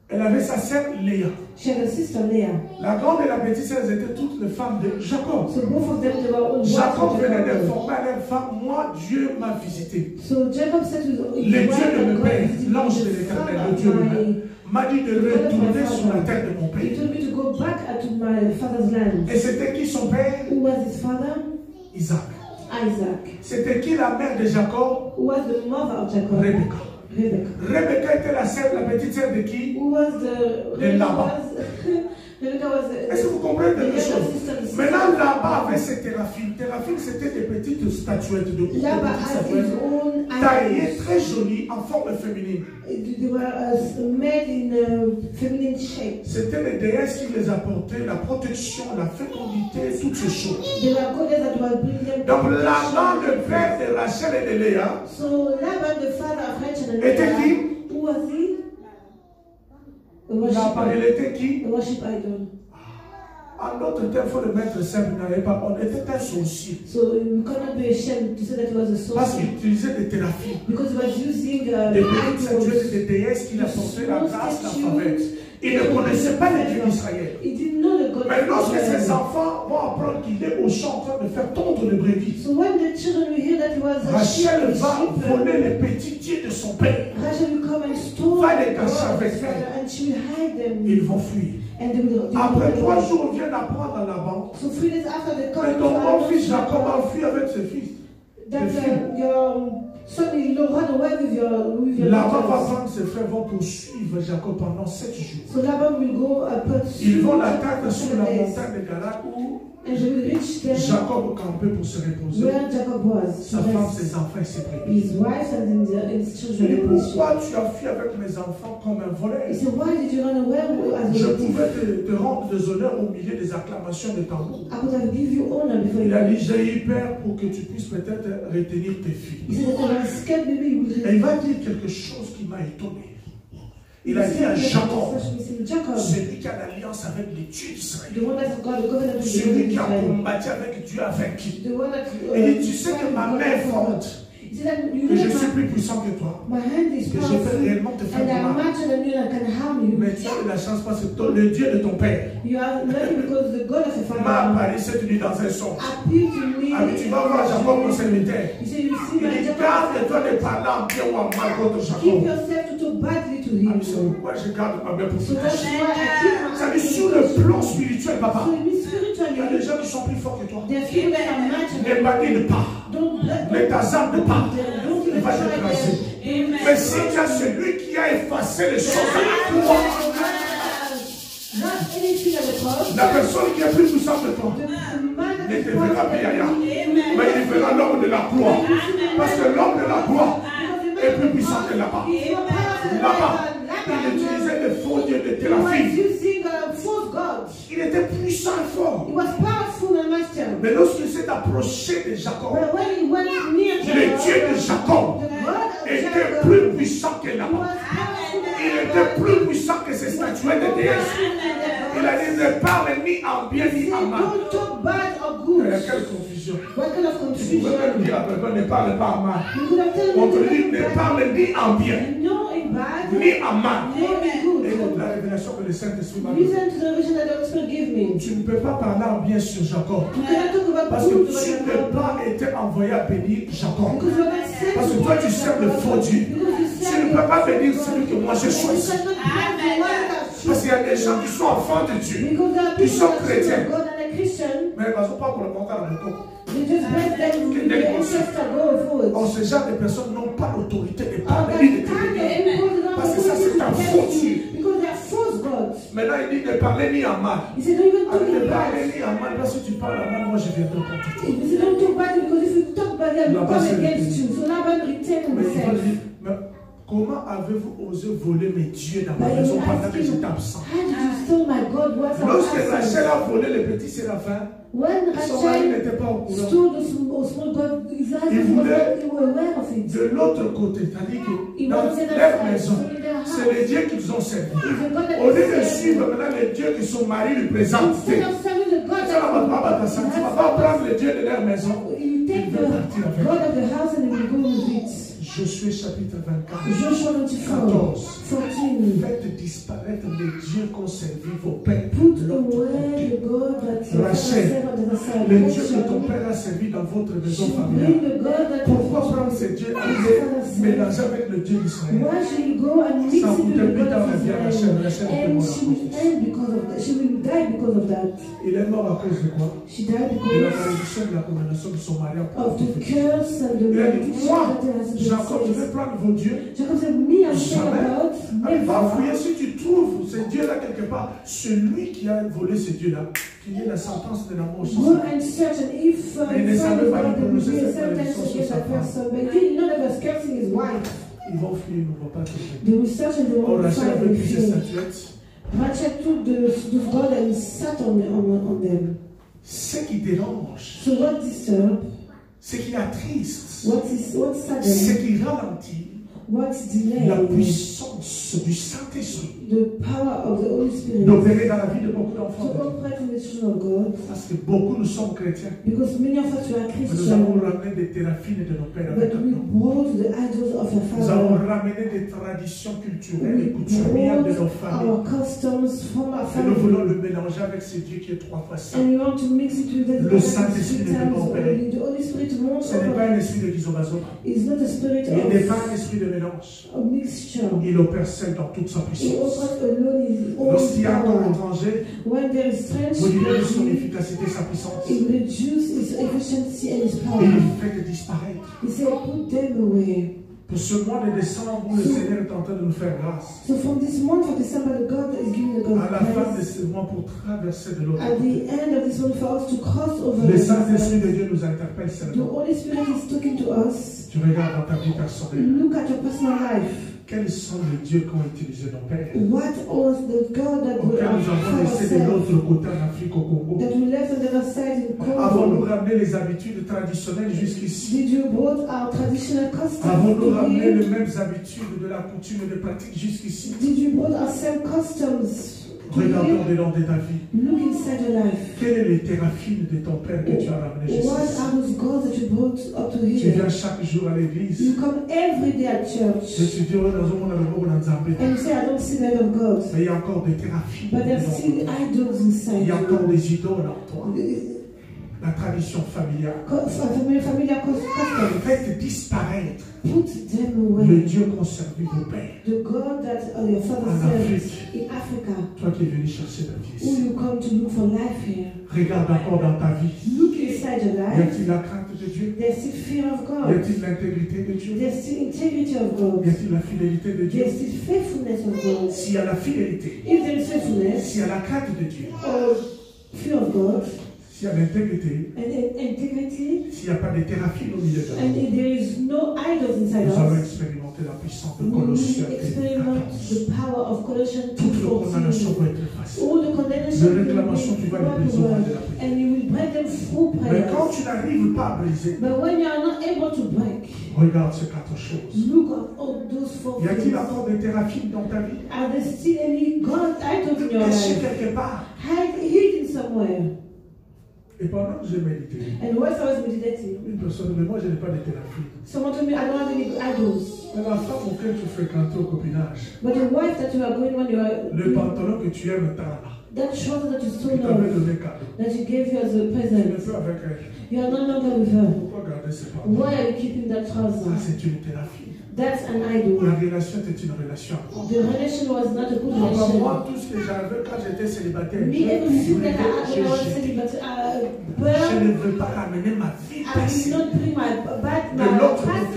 elle avait sa sœur Léa. she had a sister Leah. La grande et la petite sœur étaient toutes les femmes de Jacob. So both of them, they were all wives Jacob of venait Jacob. d'informer à leur femme, moi Dieu m'a visité. So Jacob said to his Le wife Dieu de that mon God père, visited l'ange me, de the l'éternel, father le Dieu of lui-même, my- m'a dit de retourner sur la terre de mon He père. told me to go back to my father's land. Et c'était qui son père? Who was his father? Isaac. Isaac. C'était qui la mère de Jacob? Who was the mother of Jacob? Rebecca. Rebecca. Rebecca était la sœur, la petite sœur de qui? Who was the Laban. Rebecca was the, Est-ce que vous comprenez the quelque younger chose? sister. Maintenant, là-bas avait ses théraphines. Théraphines, c'était des petites statuettes de petites Laban had his statuettes own taillées, idols. très jolies, en forme féminine. They were made in a feminine shape. C'était les déesses qui les apportaient, la protection, la fécondité, toutes ces choses. They were goddesses that were bringing them Donc, protection. Laban, le père de Rachel et de Léa, So Laban, the father of Rachel and était Leah, qui? who was he? A Laban, il worship, était qui? a worship idol. En d'autres termes, il faut le mettre simple, il n'avait pas. On était un sorcier. So you cannot be ashamed to say that he was a Parce sorcerer. qu'il utilisait des théraphines. Because he was using Des petites statuettes, idols. des déesses qui apportaient la grâce, la faveur. Il ne connaissait pas les dieux d'Israël. He didn't know the God Mais of lorsque Israel. ses enfants vont apprendre qu'il est au champ en train de faire tondre le brebis, So when the children will hear that he was a Rachel va sheep, voler les petits dieux de son père. Rachel will come and store Va les the cacher gods, avec elle. and she will hide them. Ils vont fuir. And they will Après they 3 will- jours, on vient d'apprendre à Laban. So 3 days after they come Mais to ton bon Laban, fils Jacob a fui avec ses fils. that your son-in-law run away with your Laban va daughters. prendre ses frères, vont poursuivre Jacob pendant 7 jours. So Laban will go Ils vont pursue l'atteindre sur la 7 days. montagne de Galade où And they will reach them Jacob campait pour se reposer. where Jacob was. Sa femme, ses enfants et ses brebis. His wife and his Je children. dis, and his pourquoi tu as fui avec mes enfants comme un voleur? He said, why did you run away as Je a thief? pouvais te rendre des honneurs au milieu des acclamations de tambour. I could have given you honor before Il you a dit, died. j'ai eu peur pour que tu puisses peut-être retenir tes filles. He said that I was scared maybe you would Et il va dire quelque chose qui m'a étonné. Il a dit à Jacob, Jacob, celui qui a l'alliance avec les dieux d'Israël, the one that got the covenant with the celui qui a Israel, combattu avec Dieu a vaincu. the one that Et il dit, tu sais que ma main est forte, He said that you que je know suis plus puissant que toi, my hand is que je peux powerful réellement te faire and du I'm mal. mightier than you and I can harm you. Mais tu as de la chance parce que le Dieu de ton père You are lucky because the God of your m'a father apparu cette nuit dans un son. appeared to me. Ah, mais tu vas voir Jacob mon serviteur. He said, you see Il my dit, Jacob. garde-toi de parler en bien ou en mal contre Keep Jacob. yourself to talk badly to to him. C'est pourquoi je garde ma main pour So te that's toucher. why I keep my Ça dit sur le plan spirituel, papa. So it means Il y a spiritually, des gens qui sont plus forts que toi. there are people that are matching. Ne badine pas. Don't let Ne t'azarde pas. don't Il va t'écraser. Mais si tu as celui qui a effacé les choses à la croix, not anything at the cross. la personne qui est plus puissante que toi The man that ne is te verra plus rien. Amen. Mais il verra l'homme de la croix. Parce que l'homme de la croix est plus puissant que là-bas. Là-bas, il utilisait des faux dieux de He was Téraphine. using false gods. Il était puissant et fort. He was powerful and master. Mais lorsqu'il s'est approché de Jacob, But when he went near le Dieu de Jacob the God of était Jacob, plus puissant que he là-bas. was powerful. Il était plus puissant que ces statuettes de déesses. Il a dit ne parle ni en bien ni en mal. Don't talk bad or Il y a good. quelle confusion. What kind of Vous confusion? pouvez même dire à quelqu'un ne parle pas en mal. You could have told On me te dit ne parle ni en bien no in bad, ni en mal. no in good. Écoute la révélation que le Saint-Esprit m'a donnée. Listen to the vision that the Holy Spirit gave me. Tu ne peux pas parler en bien sur Jacob. You cannot talk about Parce que good tu about n'as Jacob. pas été envoyé à bénir Jacob. Because you are not sent Parce que to toi work tu with sers le Jacob. faux Dieu. Because you Tu serve ne peux pas the bénir God. celui que moi j'ai You choisi. cannot bless the one that Parce qu'il y a des gens qui sont enfants de Dieu. because there are Ils people sont that chrétiens. serve God and are Christian. Mais ils ne sont pas pour le monter à la moto. They just bless them with the ancestor go forward. Or, ce genre de personnes n'ont pas l'autorité de Oh, parler that ni de te kind of bénir. people don't Parce que ça, c'est un faux Dieu. because they are false gods. Maintenant, il dit de parler ni en mal. He said, don't even talk De in parler bad. ni en mal, parce que tu parles en mal, moi je viendrai contre toi. He said, don't talk bad because if you talk bad, they will Là-bas, come c'est le against pays. you. So Laban returned Mais il va himself. dire, mais comment avez-vous osé voler mes dieux dans ma But maison he pendant asked que him, j'étais absent? how did you steal my God? What's our Lorsque absence? Rachel a volé le petit Séraphin, When son mari Rachel n'était pas au courant. stole the small God, his Il husband was voulait not aware of it. de l'autre côté, c'est-à-dire que He dans wanted leur that maison, side, in their house. c'est les dieux qu'ils ont servi. It's the God that Au lieu they de serve. suivre maintenant les dieux que son mari lui présente, Instead of serving the God ça va pas that tu ne vas pas prendre les dieux de leur maison. you take the God of the house and you go with it. Josué chapitre 24. Joshua 24, 14. Faites disparaître les dieux qu'ont servi vos pères. Put away the God that your father Rachel, served on the other side. les dieux que ton Rachel, père a servi dans votre maison should familiale. bring the God that Pourquoi your prendre father ces dieux et served. les mélanger avec le Dieu d'Israël? Why should you go and mix Ça it vous with the termine God dans of la vie à Israel? Rachel était And mort she à will cause de end because of that. She will die because of that. Il est mort à cause de quoi? She died De la because malédiction de la condamnation de son mari en of the curse and the Il a dit, malediction moi, that has been Jacob, je vais said. prendre vos dieux. Jacob said, me and say about Allez, va never. fouiller si tu trouves ces dieux-là quelque part. Celui qui a volé ces dieux-là, qu'il y ait la sentence de la mort sur Go sa vie. and search, and if Mais il ne you savait find pas God, there will be prononcer a cette sentence malédiction sur against sa that femme. person. But he did not was cursing his wife. Ils vont fouiller, ils ne vont pas trouver. They will search and they Or will Rachel find avait the pris ses thing. statuettes. Rachel took the God and sat on them. Ce qui dérange, So what disturbed? ce qui attriste, What ce sudden? qui ralentit What's la delayed? puissance du Saint-Esprit The power of the Holy Spirit d'opérer dans la vie de beaucoup to d'enfants. operate in the children of God. Parce que beaucoup nous sommes chrétiens. Because many of us were Mais nous avons Christians, ramené des théraphines de nos pères avec but we nous. brought the idols of our Nous avons father. ramené des traditions culturelles et We coutumières de nos brought familles. our customs from our Et nous voulons family. le mélanger avec ce Dieu qui est 3 fois saint. And we want to mix it with the Le God that is Saint-Esprit 3 ne peut times pas opérer. holy. The Holy Spirit won't Ce n'est pas un operate. esprit de gizobazo. It's not a spirit Il n'est pas of un esprit de mélange. a mixture. Il opère seul dans toute sa He puissance. operates alone in his own Lorsqu'il y a un corps power. étranger, When there is strength, vous libérez de son he efficacité, sa puissance. reduces his efficiency and his Et power. il fait disparaître. He said, put them away. Pour ce mois de décembre où le Seigneur est en train de nous faire grâce. So from this month of December, the God is giving the God À la fin de grace. ce mois pour traverser de l'autre At côté. the end of this month, for us to cross over Le the Saint-Esprit desert, de Dieu nous interpelle the seulement. Holy Spirit is talking to us. Tu regardes dans ta vie personnelle. Look at your personal life. Quels sont les dieux qu'ont utilisé nos pères? What was the God that we Auxquels nous avons laissé de have l'autre côté en Afrique au Congo. that we left on the other side in Avons-nous Congo? ramené les habitudes traditionnelles jusqu'ici? Did you brought our traditional customs Avons-nous to ramené here? les mêmes habitudes de la coutume et des pratiques jusqu'ici? Did you brought our same customs to Regardons here? dedans de ta vie. Look inside your life. Quel est le thérapine de ton père que tu as ramené What jusqu'ici? are those gods that you brought up to Tu viens here? chaque jour à l'église You come every day at et church tu dis, oh, dans un monde, on a Nzambé. and you say, I don't see the light of God. Mais il y a encore des thérapies. But there's still idols Il inside y a encore you. des idoles en toi. la tradition familiale. Familiar custom. Faites disparaître Put them away. le Dieu qu'ont servi vos pères. The God that your father En served Afrique. in Africa, Toi qui es venu chercher la vie who ici. you come to look for life here. Regarde encore dans ta vie. Look inside your Y life. a-t-il la crainte de Dieu? There's still fear of Y God. a-t-il l'intégrité de Dieu? There's still integrity of Y God. a-t-il la fidélité de Dieu? There's still faithfulness of God. S'il y a la fidélité, If there is faithfulness s'il y a la crainte de Dieu, or fear of God s'il y a l'intégrité, and integrity, s'il n'y a pas de téraphile au milieu de and nous, if there is no idols inside nous allons us, expérimenter la puissance de we will Colossiens experiment 14. the power of Colossians Toute condamnation 2:14. va être effacée. All the condemnation Les will réclamations, tu be vas les briser au moyen de la prière. and you will break them through Mais quand prayers. tu n'arrives pas à briser, But when you are not able to break, regarde ces quatre choses. look at all those four Y a-t-il things. encore des téraphiles dans ta vie? Are there still any God idols in your Caché life? quelque part. Hidden somewhere. Et pendant que j'ai médité, And whilst I was meditating, une personne, mais moi je n'ai pas de thérapie. someone told me I don't have any idols. Mais la femme auquel tu fréquentais au copinage, But the wife that you are going when you are le pantalon que tu aimes tant là, that trouser that you qui stole t'avait off, donné cadeau, that you gave you as a tu n'es present, plus avec elle. you are no longer with her. Pourquoi garder ce pantalon? Why are you keeping that Ça, trouser? c'est une thérapie. That's an La idol. relation était une relation. The relation was not a good Moi, relation. tout ce que j'avais quand j'étais célibataire, Me, everything that I had when I was je celibate, ne veux pas ramener ma vie I will passée not bring my past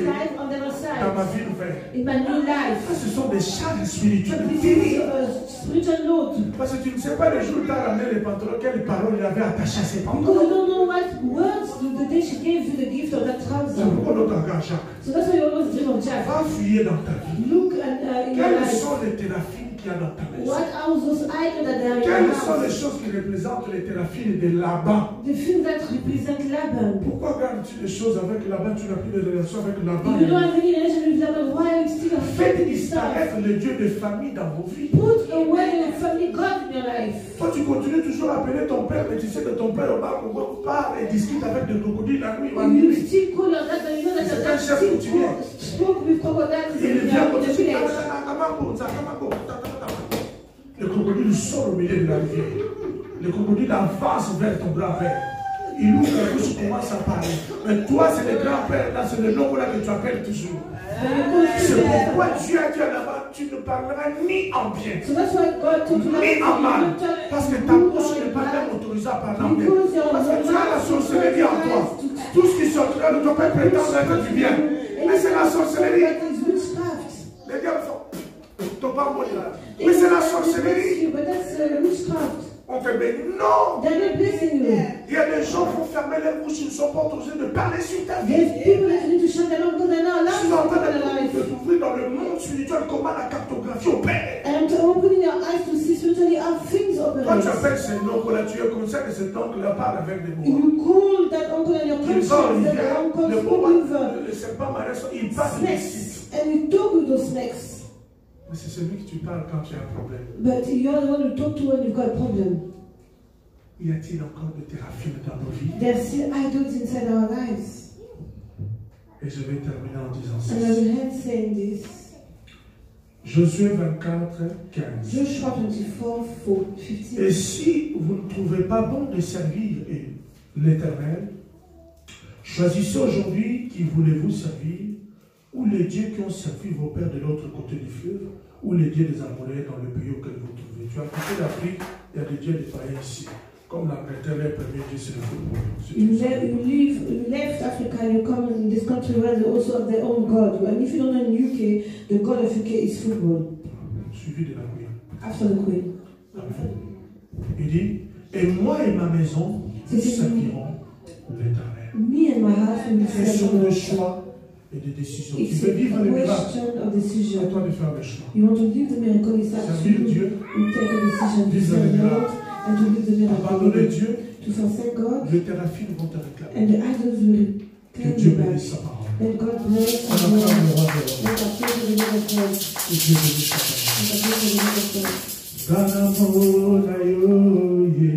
life on the other dans ma side. vie nouvelle. In my new life. Ça, ce sont des charges So spirituelles this is terribles. a spiritual load. Parce que tu ne sais pas le jour où tu as ramené les pantalons, quelles paroles il avait attachées à ces Because you pantalons. don't know what words the day she gave you the gift of that C'est trouser. pourquoi l'autre regarde Jacques. So that's why you always dream of Jack. Va fouiller dans ta vie. Look at in your Quelles life. sont les théraphies qu'il y a dans ta maison? What are those items that are in your Quelles sont les house? choses qui représentent les théraphies de Laban? The things that represent Laban. Pourquoi gardes-tu les choses avec Laban? Tu n'as plus de relation avec Laban. If you don't have any relation with Laban, why are you still Faites affecting this stuff? disparaître le Dieu de famille dans vos vies. Put away your family God in your life. Toi, tu continues toujours à appeler ton père, mais tu sais que ton père au bar parle et discute avec des crocodiles la nuit ou la And you nuit. still call your dad, but you know that your dad still spoke with crocodiles Il in vient the comme village. le crocodile sort au milieu de la rivière. Le crocodile avance vers ton grand-père. Il ouvre la bouche, commence à parler. Mais toi, c'est le grand-père, là, c'est le nom là que tu appelles toujours. C'est pourquoi Dieu a dit là-bas, tu ne parleras ni en bien, So that's why God told you ni en mal. Parce que ta bouche n'est pas même autorisée à parler en bien. Parce que tu as la sorcellerie en toi. Tout ce qui sortira ne doit pas prétendre être du bien. Mais c'est la sorcellerie. Les diables font. Ton parole est là. Mais c'est la sorcellerie. But that's witchcraft. On te bénit. Non. They're not blessing you. Il y a des gens qui vont fermer les bouches, ils ne sont pas autorisés de parler sur ta vie. There's people that need to shut their mouth because they're not Je allowed suis to en talk train in their life. de t'ouvrir dans le monde spirituel comment la cartographie opère. And I'm opening your eyes to see spiritually how things Quand tu operate. appelles cet oncle-là, tu es conscient que cet oncle-là parle avec des mots. You call that uncle and your Il conscience va au that rivière, uncle le spoke bois, with le serpent marin, il parle des sites. snakes. And you talk with those snakes. Mais c'est celui que tu parles quand tu as un problème. But you're the one you talk to when you've got a problem. Y a-t-il encore de thérapie dans nos vies? There's still idols inside our lives. Et je vais terminer en disant And I ceci. will end saying this. Josué 24, 15. Joshua 24, 15. Et si vous ne trouvez pas bon de servir l'Éternel, choisissez aujourd'hui qui voulez-vous servir, ou les dieux qui ont servi vos pères de l'autre côté du fleuve, ou les dieux des Amoréens dans le pays auquel vous trouvez. Tu as écouté l'Afrique, il y a des dieux des païens ici. Comme l'Angleterre, les premiers dieux, c'est le football. You left Africa and you come in this country where they also have their own God. And if you don't know in UK, the God of UK is football. Suivi de la Queen. After the Queen. Il dit, et moi et ma maison, nous servirons l'Éternel. Me and my house will Ce serve sont the des Lord. choix et des décisions. Tu It's veux vivre le a miracle, question of c'est à decision. toi de faire le choix. You want to live the miracle, it's up to Servir you. Dieu, You take a decision to Vivre serve le the miracle. Lord and to live the abandonner miracle. Dieu, To forsake God les théraphies vont te réclamer. and the idols will Que claim Dieu you back. bénisse sa parole. Let God bless On and acclame Lord. le roi de l'homme. Let us pray for the name of God. Que Dieu bénisse sa parole. Let us pray for the name of God. Ganamo na yo ye.